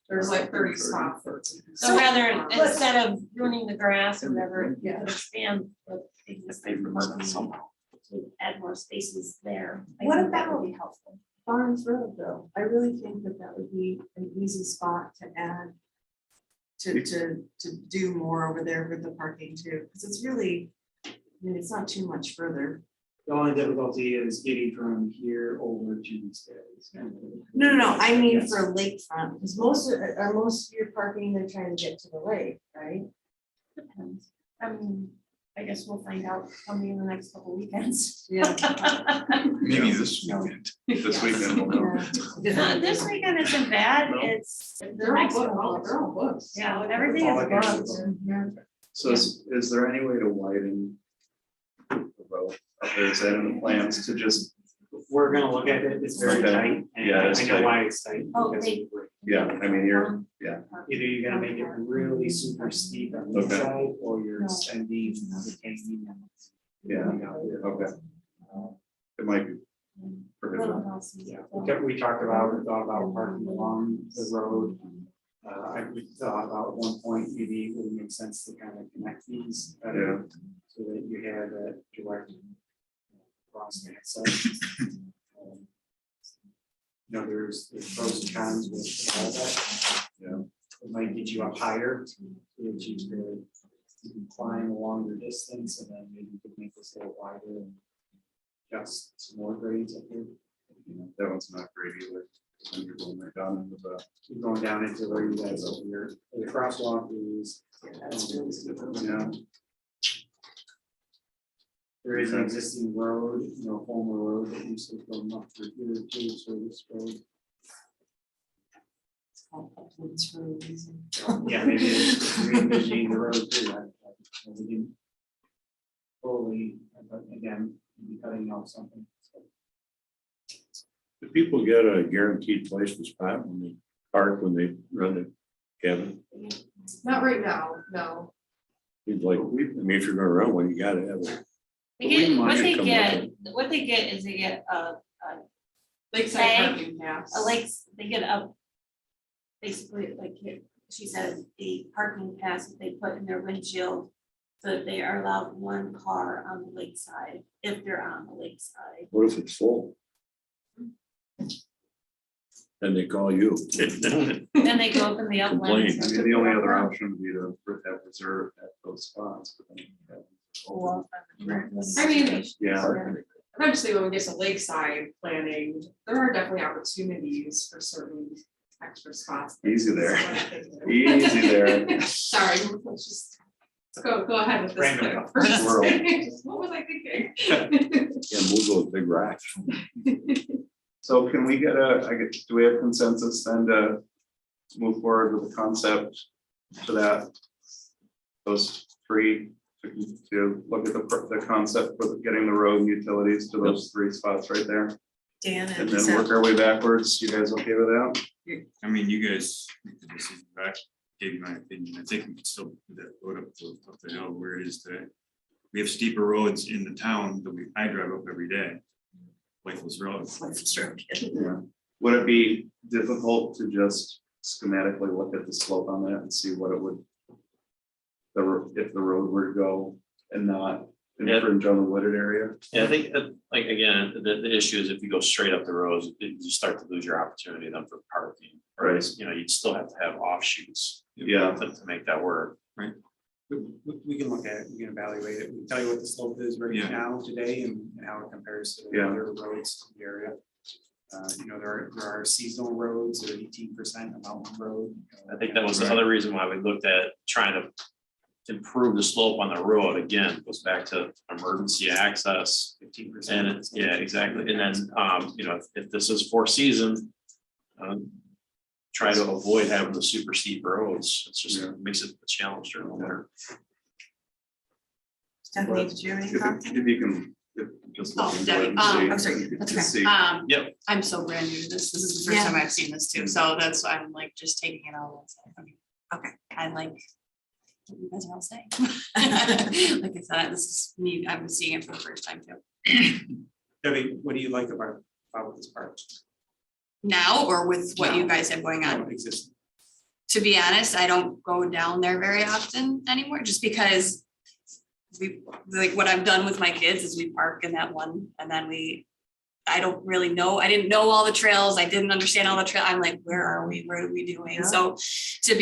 Speaker 9: There's like 30 spots.
Speaker 3: So rather, instead of ruining the grass or whatever, you
Speaker 9: Yeah.
Speaker 3: could expand the existing parking to add more spaces there. I
Speaker 4: What
Speaker 3: think that
Speaker 4: about-
Speaker 3: would be helpful.
Speaker 4: Barnes Road though, I really think that would be an easy spot to add. To do more over there with the parking too, because it's really, I mean, it's not too much further.
Speaker 5: The only difficulty is getting from here over to these guys.
Speaker 4: No, I mean for lakefront, because most of your parking, they're trying to get to the lake, right?
Speaker 3: Depends. I guess we'll find out coming in the next couple weekends.
Speaker 4: Yeah.
Speaker 11: Maybe this weekend.
Speaker 1: this weekend will go.
Speaker 3: This weekend isn't bad,
Speaker 1: No.
Speaker 3: it's. the
Speaker 9: They're all
Speaker 3: next
Speaker 9: booked,
Speaker 3: one.
Speaker 9: they're all booked.
Speaker 3: Yeah, everything
Speaker 5: All
Speaker 3: is
Speaker 5: I can
Speaker 3: booked.
Speaker 5: do.
Speaker 1: So is there any way to widen the road up there? Is that in the plans to just,
Speaker 5: We're gonna look at it, it's very
Speaker 1: Okay.
Speaker 5: tight, and
Speaker 1: Yeah,
Speaker 5: I
Speaker 1: it's
Speaker 5: know
Speaker 1: tight.
Speaker 5: why it's tight.
Speaker 3: Oh,
Speaker 5: because
Speaker 3: they-
Speaker 5: of brick.
Speaker 1: yeah, I mean, you're,
Speaker 5: Either you're gonna make it really super steep on the
Speaker 1: Okay.
Speaker 5: side, or you're extending the tanking.
Speaker 1: yeah, okay. It might be.
Speaker 3: Little
Speaker 1: prohibitive.
Speaker 3: houses.
Speaker 5: Yeah, we talked about, we thought about parking along the road. We thought about at one point, maybe it would make sense to kind of connect these.
Speaker 1: Yeah.
Speaker 5: So that you have that direct cross access. There's pros and cons with all that.
Speaker 1: Yeah.
Speaker 5: It might get you up higher, so that you can climb a longer distance, and then maybe you could make this a little wider and just some more grades up here.
Speaker 1: That one's not great either. When you're going right down into the.
Speaker 5: Keep going down into where you guys over here, the crosswalk is.
Speaker 1: Yeah.
Speaker 5: There is an existing road, former road that used to go up through here too, so this road. Yeah, maybe it's re-envisioning the road too. I didn't fully, but again, be cutting off something. So.
Speaker 10: Do people get a guaranteed place to spot when they park, when they run the cabin?
Speaker 9: Not right now, no.
Speaker 10: It's like, if you're gonna run one, you gotta have it.
Speaker 3: They get, what
Speaker 10: might
Speaker 3: they
Speaker 10: come
Speaker 3: get, what they get is they get
Speaker 9: Lakeside
Speaker 3: Tag,
Speaker 9: parking pass.
Speaker 3: they get a. Basically, like she said, a parking pass that they put in their windshield. So that they are allowed one car on the lakeside, if they're on the lakeside.
Speaker 10: What if it's full? Then they call you.
Speaker 3: Then they go up in the uplands.
Speaker 10: Complain.
Speaker 1: I mean, the only other option would be to have reserve at those spots. But then you have
Speaker 9: I mean,
Speaker 1: Yeah.
Speaker 9: eventually when we get to lakeside planning, there are definitely opportunities for certain extra spots.
Speaker 1: Easy there.
Speaker 9: That's what I'm thinking.
Speaker 1: Easy there.
Speaker 9: Sorry, let's just, let's go ahead with this.
Speaker 1: Random
Speaker 9: thing first.
Speaker 1: swirl.
Speaker 9: What was I thinking?
Speaker 10: Yeah, move those big racks.
Speaker 1: So can we get do we have consensus then to move forward with the concept to that? Those three, to look at the concept for getting the road and utilities to those three spots right there,
Speaker 4: Dan
Speaker 1: and then work our way backwards. You guys okay with that?
Speaker 12: I mean, you guys make the decision back, gave you my opinion. I think we can still do that road up the hill where it is today. We have steeper roads in the town that I drive up every day. Lifeless roads.
Speaker 1: Yeah. Would it be difficult to just schematically look at the slope on that and see what it would, if the road were to go and not infringe on the wooded area?
Speaker 6: Yeah, I think that, like, again, the issue is if you go straight up the roads, you start to lose your opportunity then for parking.
Speaker 1: Right.
Speaker 6: You know, you'd still have to have offshoots.
Speaker 1: Yeah.
Speaker 6: To make that work.
Speaker 5: We can look at it, we can evaluate it, we can tell you what the slope is right
Speaker 12: Yeah.
Speaker 5: now today and how it compares to the
Speaker 1: Yeah.
Speaker 5: other roads in the area. You know, there are seasonal roads, there are 18% a mountain road.
Speaker 6: I think that was the other reason why we looked at trying to improve the slope on the road. Again, goes back to emergency access.
Speaker 5: 15%.
Speaker 6: And it's, yeah, exactly. And then, you know, if this is for season, try to avoid having the super steep roads. It's just makes it a challenge during the winter.
Speaker 4: Stephanie, did you have any comments?
Speaker 1: If you can, just.
Speaker 2: Oh,
Speaker 1: look into
Speaker 2: Debbie,
Speaker 1: it and see-
Speaker 2: I'm sorry,
Speaker 1: you can
Speaker 2: that's
Speaker 1: just
Speaker 2: okay.
Speaker 1: see.
Speaker 6: Yep.
Speaker 2: I'm so brand new to this. This is the first
Speaker 4: Yeah.
Speaker 2: time I've seen this too, so that's why I'm like just taking it all. Okay, I like what you guys are all saying. Like I said, this is me, I'm seeing it for the first time too.
Speaker 5: Debbie, what do you like about this part?
Speaker 2: Now, or with what you guys have going on?
Speaker 5: Existing.
Speaker 2: To be honest, I don't go down there very often anymore, just because we, like, what I've done with my kids is we park in that one, and then I don't really know, I didn't know all the trails, I didn't understand all the trail, I'm like, where are we, what are we doing?
Speaker 4: Yeah.
Speaker 2: So so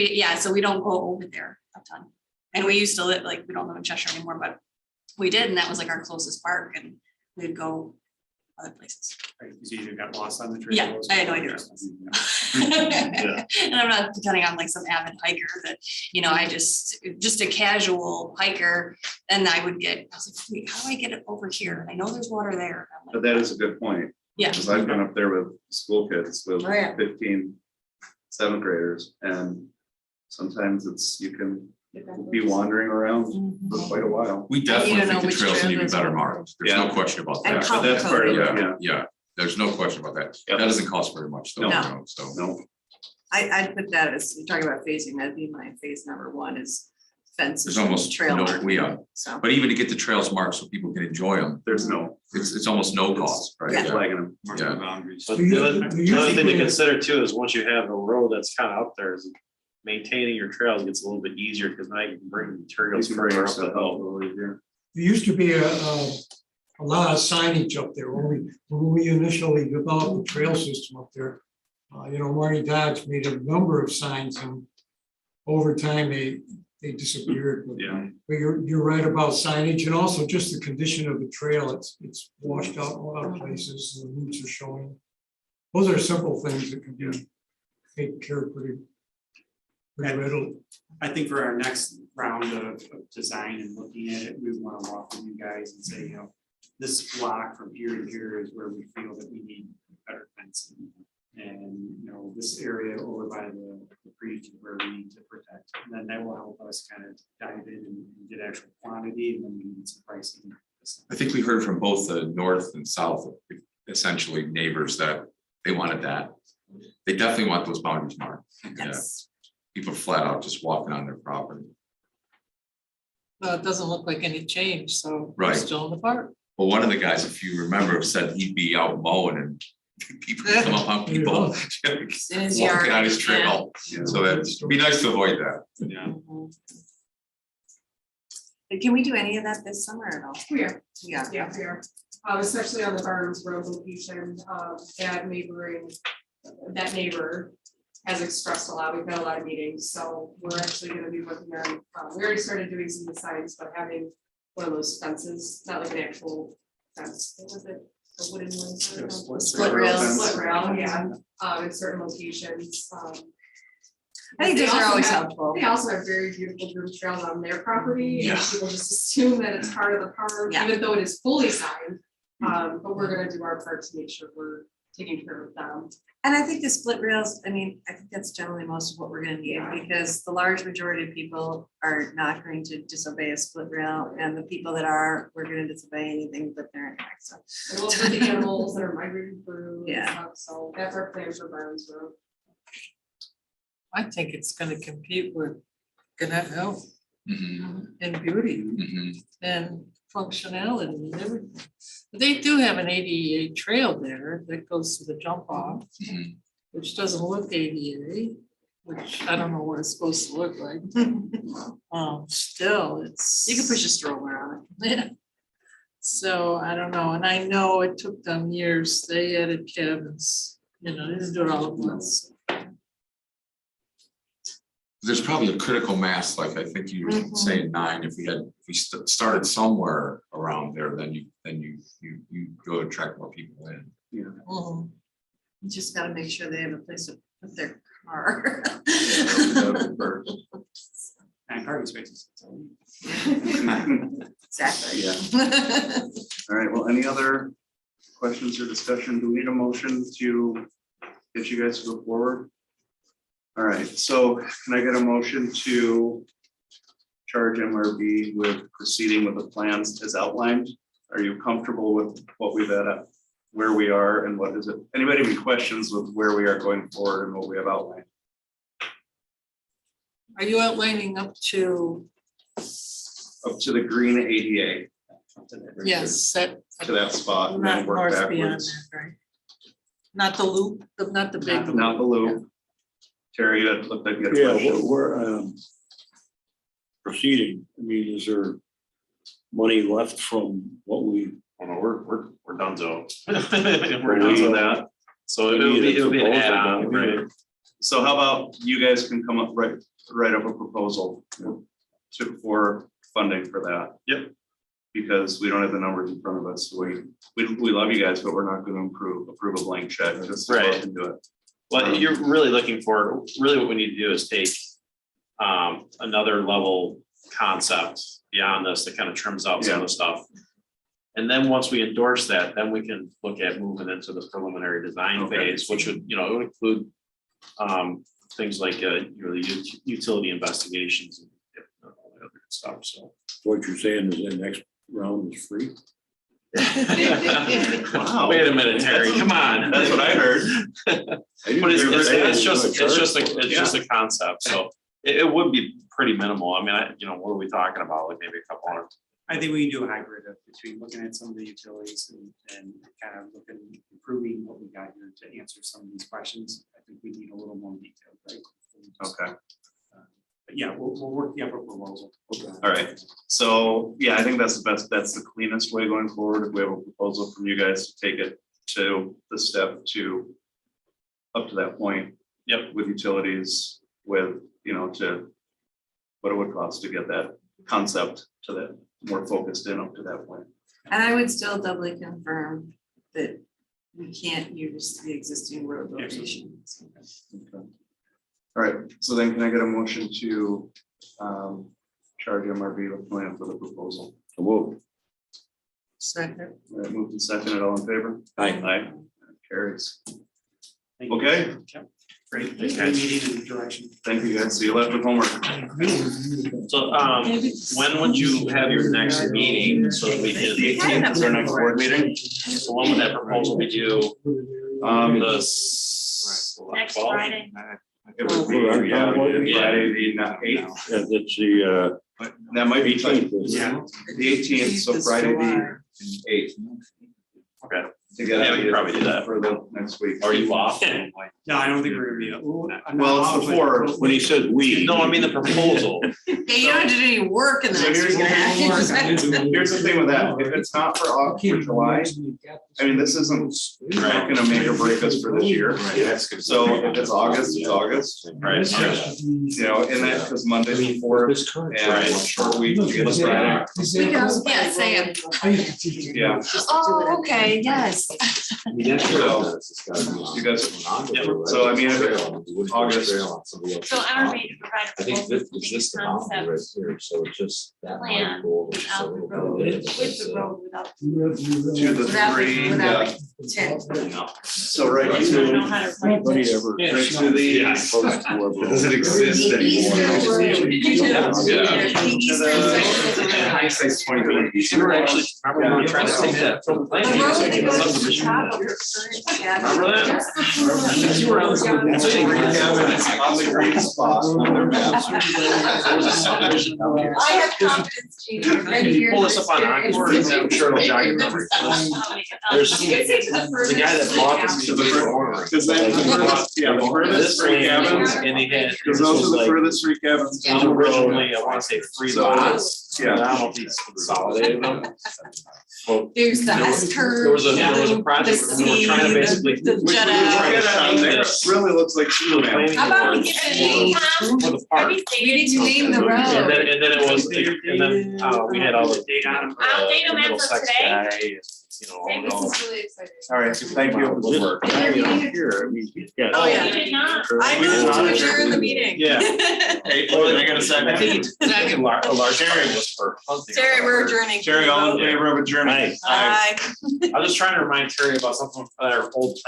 Speaker 2: we don't go over there a ton. And we used to live, like, we don't live in Cheshire anymore, but we did, and that was like our closest park, and we'd go other places.
Speaker 5: Right, because you either got lost on the trail.
Speaker 2: Yeah, I had no idea. And I'm not pretending I'm like some avid hiker that, you know, I just a casual hiker, and I was like, wait, how do I get it over here? I know there's water there. I'm
Speaker 1: But
Speaker 2: like,
Speaker 1: that is a good point,
Speaker 2: yeah,
Speaker 1: because I've been up there with school kids with
Speaker 4: Oh, yeah.
Speaker 1: 15 7th graders, and sometimes you can be wandering around for quite a while.
Speaker 11: We
Speaker 7: You
Speaker 11: definitely
Speaker 7: don't know
Speaker 11: think the
Speaker 7: which
Speaker 11: trails
Speaker 7: trail
Speaker 11: need to be
Speaker 7: goes
Speaker 11: better
Speaker 7: over.
Speaker 11: marked. There's no
Speaker 1: Yeah.
Speaker 11: question about
Speaker 4: And
Speaker 11: that.
Speaker 1: But
Speaker 4: color
Speaker 1: that's part of it,
Speaker 4: coded.
Speaker 1: yeah.
Speaker 11: Yeah, there's no question about that.
Speaker 1: Yep.
Speaker 11: That doesn't cost very much though, you
Speaker 1: No.
Speaker 11: know, so.
Speaker 1: No,
Speaker 4: I'd put that as, you're talking about phasing, that'd be my phase number one is fences.
Speaker 11: There's almost
Speaker 4: Trail
Speaker 11: no,
Speaker 4: marking, so.
Speaker 11: But even to get the trails marked so people can enjoy them,
Speaker 1: there's no
Speaker 11: it's almost no cost, right?
Speaker 4: Yeah.
Speaker 1: flagging them.
Speaker 12: Mark
Speaker 11: Yeah.
Speaker 12: the boundaries.
Speaker 6: But
Speaker 8: Do you-
Speaker 6: the other
Speaker 8: do you
Speaker 6: thing to
Speaker 8: think-
Speaker 6: consider too is once you have a road that's kind of up there, is maintaining your trails gets a little bit easier because now you can bring materials
Speaker 1: You can bring
Speaker 6: further up
Speaker 1: stuff
Speaker 6: the
Speaker 1: up a
Speaker 6: hill.
Speaker 1: little easier.
Speaker 8: There used to be a lot of signage up there when we initially developed the trail system up there. You know, Marty Dodge made a number of signs, and over time they disappeared. But-
Speaker 1: Yeah.
Speaker 8: But you're right about signage, and also just the condition of the trail. It's washed out in a lot of places, and the roots are showing. Those are simple things that can be taken care of pretty readily.
Speaker 5: I think for our next round of design and looking at it, we want to walk with you guys and say, you know, this block from here to here is where we feel that we need better fencing. And, you know, this area over by the creek is where we need to protect. And then that will help us kind of dive in and get actual quantity, and then we need some pricing.
Speaker 11: I think we heard from both the north and south, essentially neighbors, that they wanted that. They definitely want those boundaries marked. Yeah,
Speaker 2: yes.
Speaker 11: people flat out just walking on their property.
Speaker 7: Well, it doesn't look like any change, so we're
Speaker 11: Right.
Speaker 7: still in the park.
Speaker 11: Well, one of the guys, if you remember, said he'd be out mowing and people come up on people
Speaker 2: In his
Speaker 11: walking
Speaker 2: yard,
Speaker 11: on his trail. So that'd be nice to avoid that.
Speaker 12: Yeah.
Speaker 4: Can we do any of that this summer at all?
Speaker 9: We are,
Speaker 4: Yeah.
Speaker 9: yeah, we are, especially on the Barnes Road location, that neighbor has expressed a lot, we've had a lot of meetings, so we're actually gonna be working on, we already started doing some designs, but having one of those fences, not like an actual fence, what was it? A wooden one. sort of fence?
Speaker 4: Split rails.
Speaker 9: Split rail, yeah, in certain locations,
Speaker 4: I think
Speaker 9: They
Speaker 4: those are
Speaker 9: also
Speaker 4: always
Speaker 9: have-
Speaker 4: helpful.
Speaker 9: They also have very beautiful groomed trails on their property, and
Speaker 11: Yeah.
Speaker 9: people just assume that it's part of the park,
Speaker 4: Yeah.
Speaker 9: even though it is fully signed. But we're gonna do our part to make sure we're taking care of them.
Speaker 4: And I think the split rails, I mean, I think that's generally most of what we're gonna need, because the large majority of people are not going to disobey a split rail, and the people that are, we're gonna disobey anything but their impact, so.
Speaker 9: And those are the animals that are migrating through and
Speaker 4: Yeah.
Speaker 9: stuff, so that's our plan for Barnes Road.
Speaker 7: I think it's gonna compete with Gannett Hill
Speaker 11: Mhm,
Speaker 7: in beauty
Speaker 11: mhm.
Speaker 7: and functionality and everything. But they do have an ADA trail there that goes to the jump off,
Speaker 11: Mhm.
Speaker 7: which doesn't look ADA, which I don't know what it's supposed to look like. Still, it's.
Speaker 4: You can push a stroller on
Speaker 7: Yeah. So I don't know, and I know it took them years, they added cabins, they didn't do it all at once.
Speaker 11: There's probably a critical mass, like I think you were
Speaker 4: Mhm.
Speaker 11: saying 9, if we started somewhere around there, then you go attract more people in.
Speaker 7: Mhm.
Speaker 4: You just gotta make sure they have a place to put their car.
Speaker 5: And parking spaces.
Speaker 4: Exactly.
Speaker 1: All right, well, any other questions or discussion? Do we need a motion to get you guys to go forward? All right, so can I get a motion to charge MRB with proceeding with the plans as outlined? Are you comfortable with what we've at, where we are and what is it? Anybody have any questions with where we are going forward and what we have outlined?
Speaker 7: Are you outlining up to,
Speaker 1: Up to the green ADA.
Speaker 7: yes, that,
Speaker 1: To that spot and then
Speaker 7: not
Speaker 1: work
Speaker 7: north beyond
Speaker 1: backwards.
Speaker 7: that, right? Not the loop, not the big.
Speaker 1: Not the loop. Terry, that looked like you had a
Speaker 10: Yeah,
Speaker 1: question.
Speaker 10: we're proceeding. I mean, is there money left from what we?
Speaker 6: Oh, no, we're done, so.
Speaker 1: We're done with that.
Speaker 6: So it'll be an add-on, right?
Speaker 1: So how about you guys can come up, write up a proposal for funding for that?
Speaker 6: Yep.
Speaker 1: Because we don't have the numbers in front of us. We love you guys, but we're not gonna approve a blank check, just to go
Speaker 6: Right.
Speaker 1: and do it.
Speaker 6: Well, you're really looking for, really what we need to do is take another level concept beyond this that kind of trims out some of the stuff. And then once we endorse that, then we can look at moving into the preliminary design
Speaker 1: Okay.
Speaker 6: phase, which would, it would include things like, the utility investigations and all that other stuff, so.
Speaker 10: What you're saying is the next round is free?
Speaker 1: Wow.
Speaker 6: Wait a minute, Terry, come on.
Speaker 1: That's what I heard.
Speaker 6: But it's just a concept, so it would be pretty minimal. I mean, what are we talking about? Like maybe a couple hundred.
Speaker 5: I think we can do a hybrid of between looking at some of the utilities and kind of looking, improving what we got here to answer some of these questions. I think we need a little more detail, right?
Speaker 1: Okay,
Speaker 5: But yeah, we'll work the upper proposal.
Speaker 1: all right. So, yeah, I think that's the cleanest way going forward. If we have a proposal from you guys to take it to the step to up to that point.
Speaker 6: Yep.
Speaker 1: With utilities, with, to what it would cost to get that concept to that more focused in up to that point.
Speaker 4: And I would still doubly confirm that we can't use the existing road location.
Speaker 1: Okay. All right, so then can I get a motion to charge MRB with plan for the proposal?
Speaker 10: So move.
Speaker 7: Second.
Speaker 1: All right, moved and seconded, all in favor?
Speaker 10: Aye.
Speaker 1: Aye. Carries.
Speaker 5: Thank you.
Speaker 1: Okay,
Speaker 5: Great, great meeting and direction.
Speaker 1: thank you guys. See you left with homework.
Speaker 6: So, when would you have your next meeting so that we can?
Speaker 1: 18th is our next board meeting.
Speaker 6: So when would that proposal be due? The
Speaker 3: Next
Speaker 6: 12th?
Speaker 3: Friday.
Speaker 1: It would be,
Speaker 10: Yeah.
Speaker 1: Friday, the 8th.
Speaker 10: Yeah, that's the,
Speaker 1: That might be tight.
Speaker 5: Yeah.
Speaker 1: The 18th, so
Speaker 7: This
Speaker 1: Friday,
Speaker 7: July.
Speaker 1: the 8th.
Speaker 6: Okay,
Speaker 1: to get
Speaker 6: Yeah, we could
Speaker 1: ideas
Speaker 6: probably do that.
Speaker 1: for the next week.
Speaker 6: Are you off?
Speaker 5: No, I don't think we're gonna be. I'm not
Speaker 1: Well, it's
Speaker 5: off,
Speaker 1: the
Speaker 5: but-
Speaker 1: fourth.
Speaker 10: When he said we.
Speaker 6: No, I mean the proposal.
Speaker 2: Yeah, you don't have to do any work in the
Speaker 1: So
Speaker 2: next
Speaker 1: here's
Speaker 2: week and a half.
Speaker 1: Here's the thing with that, if it's not for July, I mean, this isn't gonna make or break us for this year. So if it's August, it's August,
Speaker 6: Right.
Speaker 1: you know, and that, because Monday's the fourth, and short week, we get a Friday.
Speaker 2: We can also, yeah, Sam.
Speaker 1: Yeah,
Speaker 2: Oh, okay, yes.
Speaker 1: so, you guys, so I mean, if it's August,
Speaker 3: So I don't need to provide.
Speaker 11: I think this is just the boundary right
Speaker 3: concept
Speaker 11: here, so it's just that
Speaker 3: plan
Speaker 11: might go over.
Speaker 3: without the road, with the road, without.
Speaker 1: to the
Speaker 2: Without the-
Speaker 1: three,
Speaker 2: without
Speaker 1: yeah,
Speaker 2: Tent.
Speaker 1: so right
Speaker 3: I don't know
Speaker 1: to,
Speaker 3: how to write
Speaker 10: Nobody
Speaker 3: this.
Speaker 10: ever.
Speaker 1: right to the,
Speaker 10: It
Speaker 1: doesn't exist
Speaker 2: The eastern road.
Speaker 1: Yeah.
Speaker 2: The eastern section.
Speaker 1: hindsight's 20/20.
Speaker 6: We were actually, remember we were trying to take that from the
Speaker 2: The
Speaker 6: planning.
Speaker 2: road that goes to the
Speaker 6: Subdivision.
Speaker 2: top of your current cabin.
Speaker 6: Remember that?
Speaker 2: Just before-
Speaker 6: You were on the-
Speaker 1: It's a green cabin, it's on the green spot on their maps.
Speaker 6: There was a subdivision down here.
Speaker 2: I have confidence, Gene. You're ready here.
Speaker 6: Pull this up on Encore, and I'm sure it'll jog your memory. There's
Speaker 2: You can say to the
Speaker 6: the
Speaker 2: furthest.
Speaker 6: guy that bought this.
Speaker 1: To the furthest, because then, yeah, the furthest three cabins,
Speaker 6: And he had.
Speaker 1: because those are the furthest three cabins
Speaker 6: It
Speaker 1: on
Speaker 6: was
Speaker 1: the road.
Speaker 6: originally, I wanna say 3
Speaker 1: So,
Speaker 6: lots.
Speaker 1: yeah.
Speaker 6: And I don't know if he's consolidated them. Well,
Speaker 2: There's the
Speaker 6: There
Speaker 2: S curve.
Speaker 6: there was a project,
Speaker 2: the
Speaker 6: we were trying to
Speaker 2: C,
Speaker 6: basically.
Speaker 2: the
Speaker 6: we were
Speaker 2: jet
Speaker 6: trying to
Speaker 1: Look at
Speaker 6: change
Speaker 1: it, it
Speaker 6: this
Speaker 1: really looks like
Speaker 6: to the
Speaker 1: Superman.
Speaker 6: planning
Speaker 3: How about we
Speaker 6: board
Speaker 3: give it a name, Tom?
Speaker 6: for the park.
Speaker 2: We need to name the
Speaker 6: And
Speaker 2: road.
Speaker 6: then it was, and then, we had all the data on them.
Speaker 3: I'll date 'em as of today.
Speaker 6: You know,
Speaker 3: Maybe
Speaker 6: all
Speaker 2: This is really exciting.
Speaker 1: All right, thank you.
Speaker 6: Good work.
Speaker 2: And they're meeting-
Speaker 10: Here, I mean, yeah.
Speaker 2: Oh, yeah.
Speaker 3: You did not.
Speaker 2: I
Speaker 1: We did
Speaker 2: moved
Speaker 1: not
Speaker 2: to
Speaker 1: adjourn.
Speaker 2: adjourn the meeting.
Speaker 6: Yeah.
Speaker 1: Hey, oh, then I gotta second.
Speaker 6: I think it's, a large area was for hunting.
Speaker 2: Terry, we're adjourning.
Speaker 1: Jerry, all in favor of adjournment?
Speaker 10: Aye.
Speaker 2: Bye.
Speaker 6: I was just trying to remind Terry about something, our old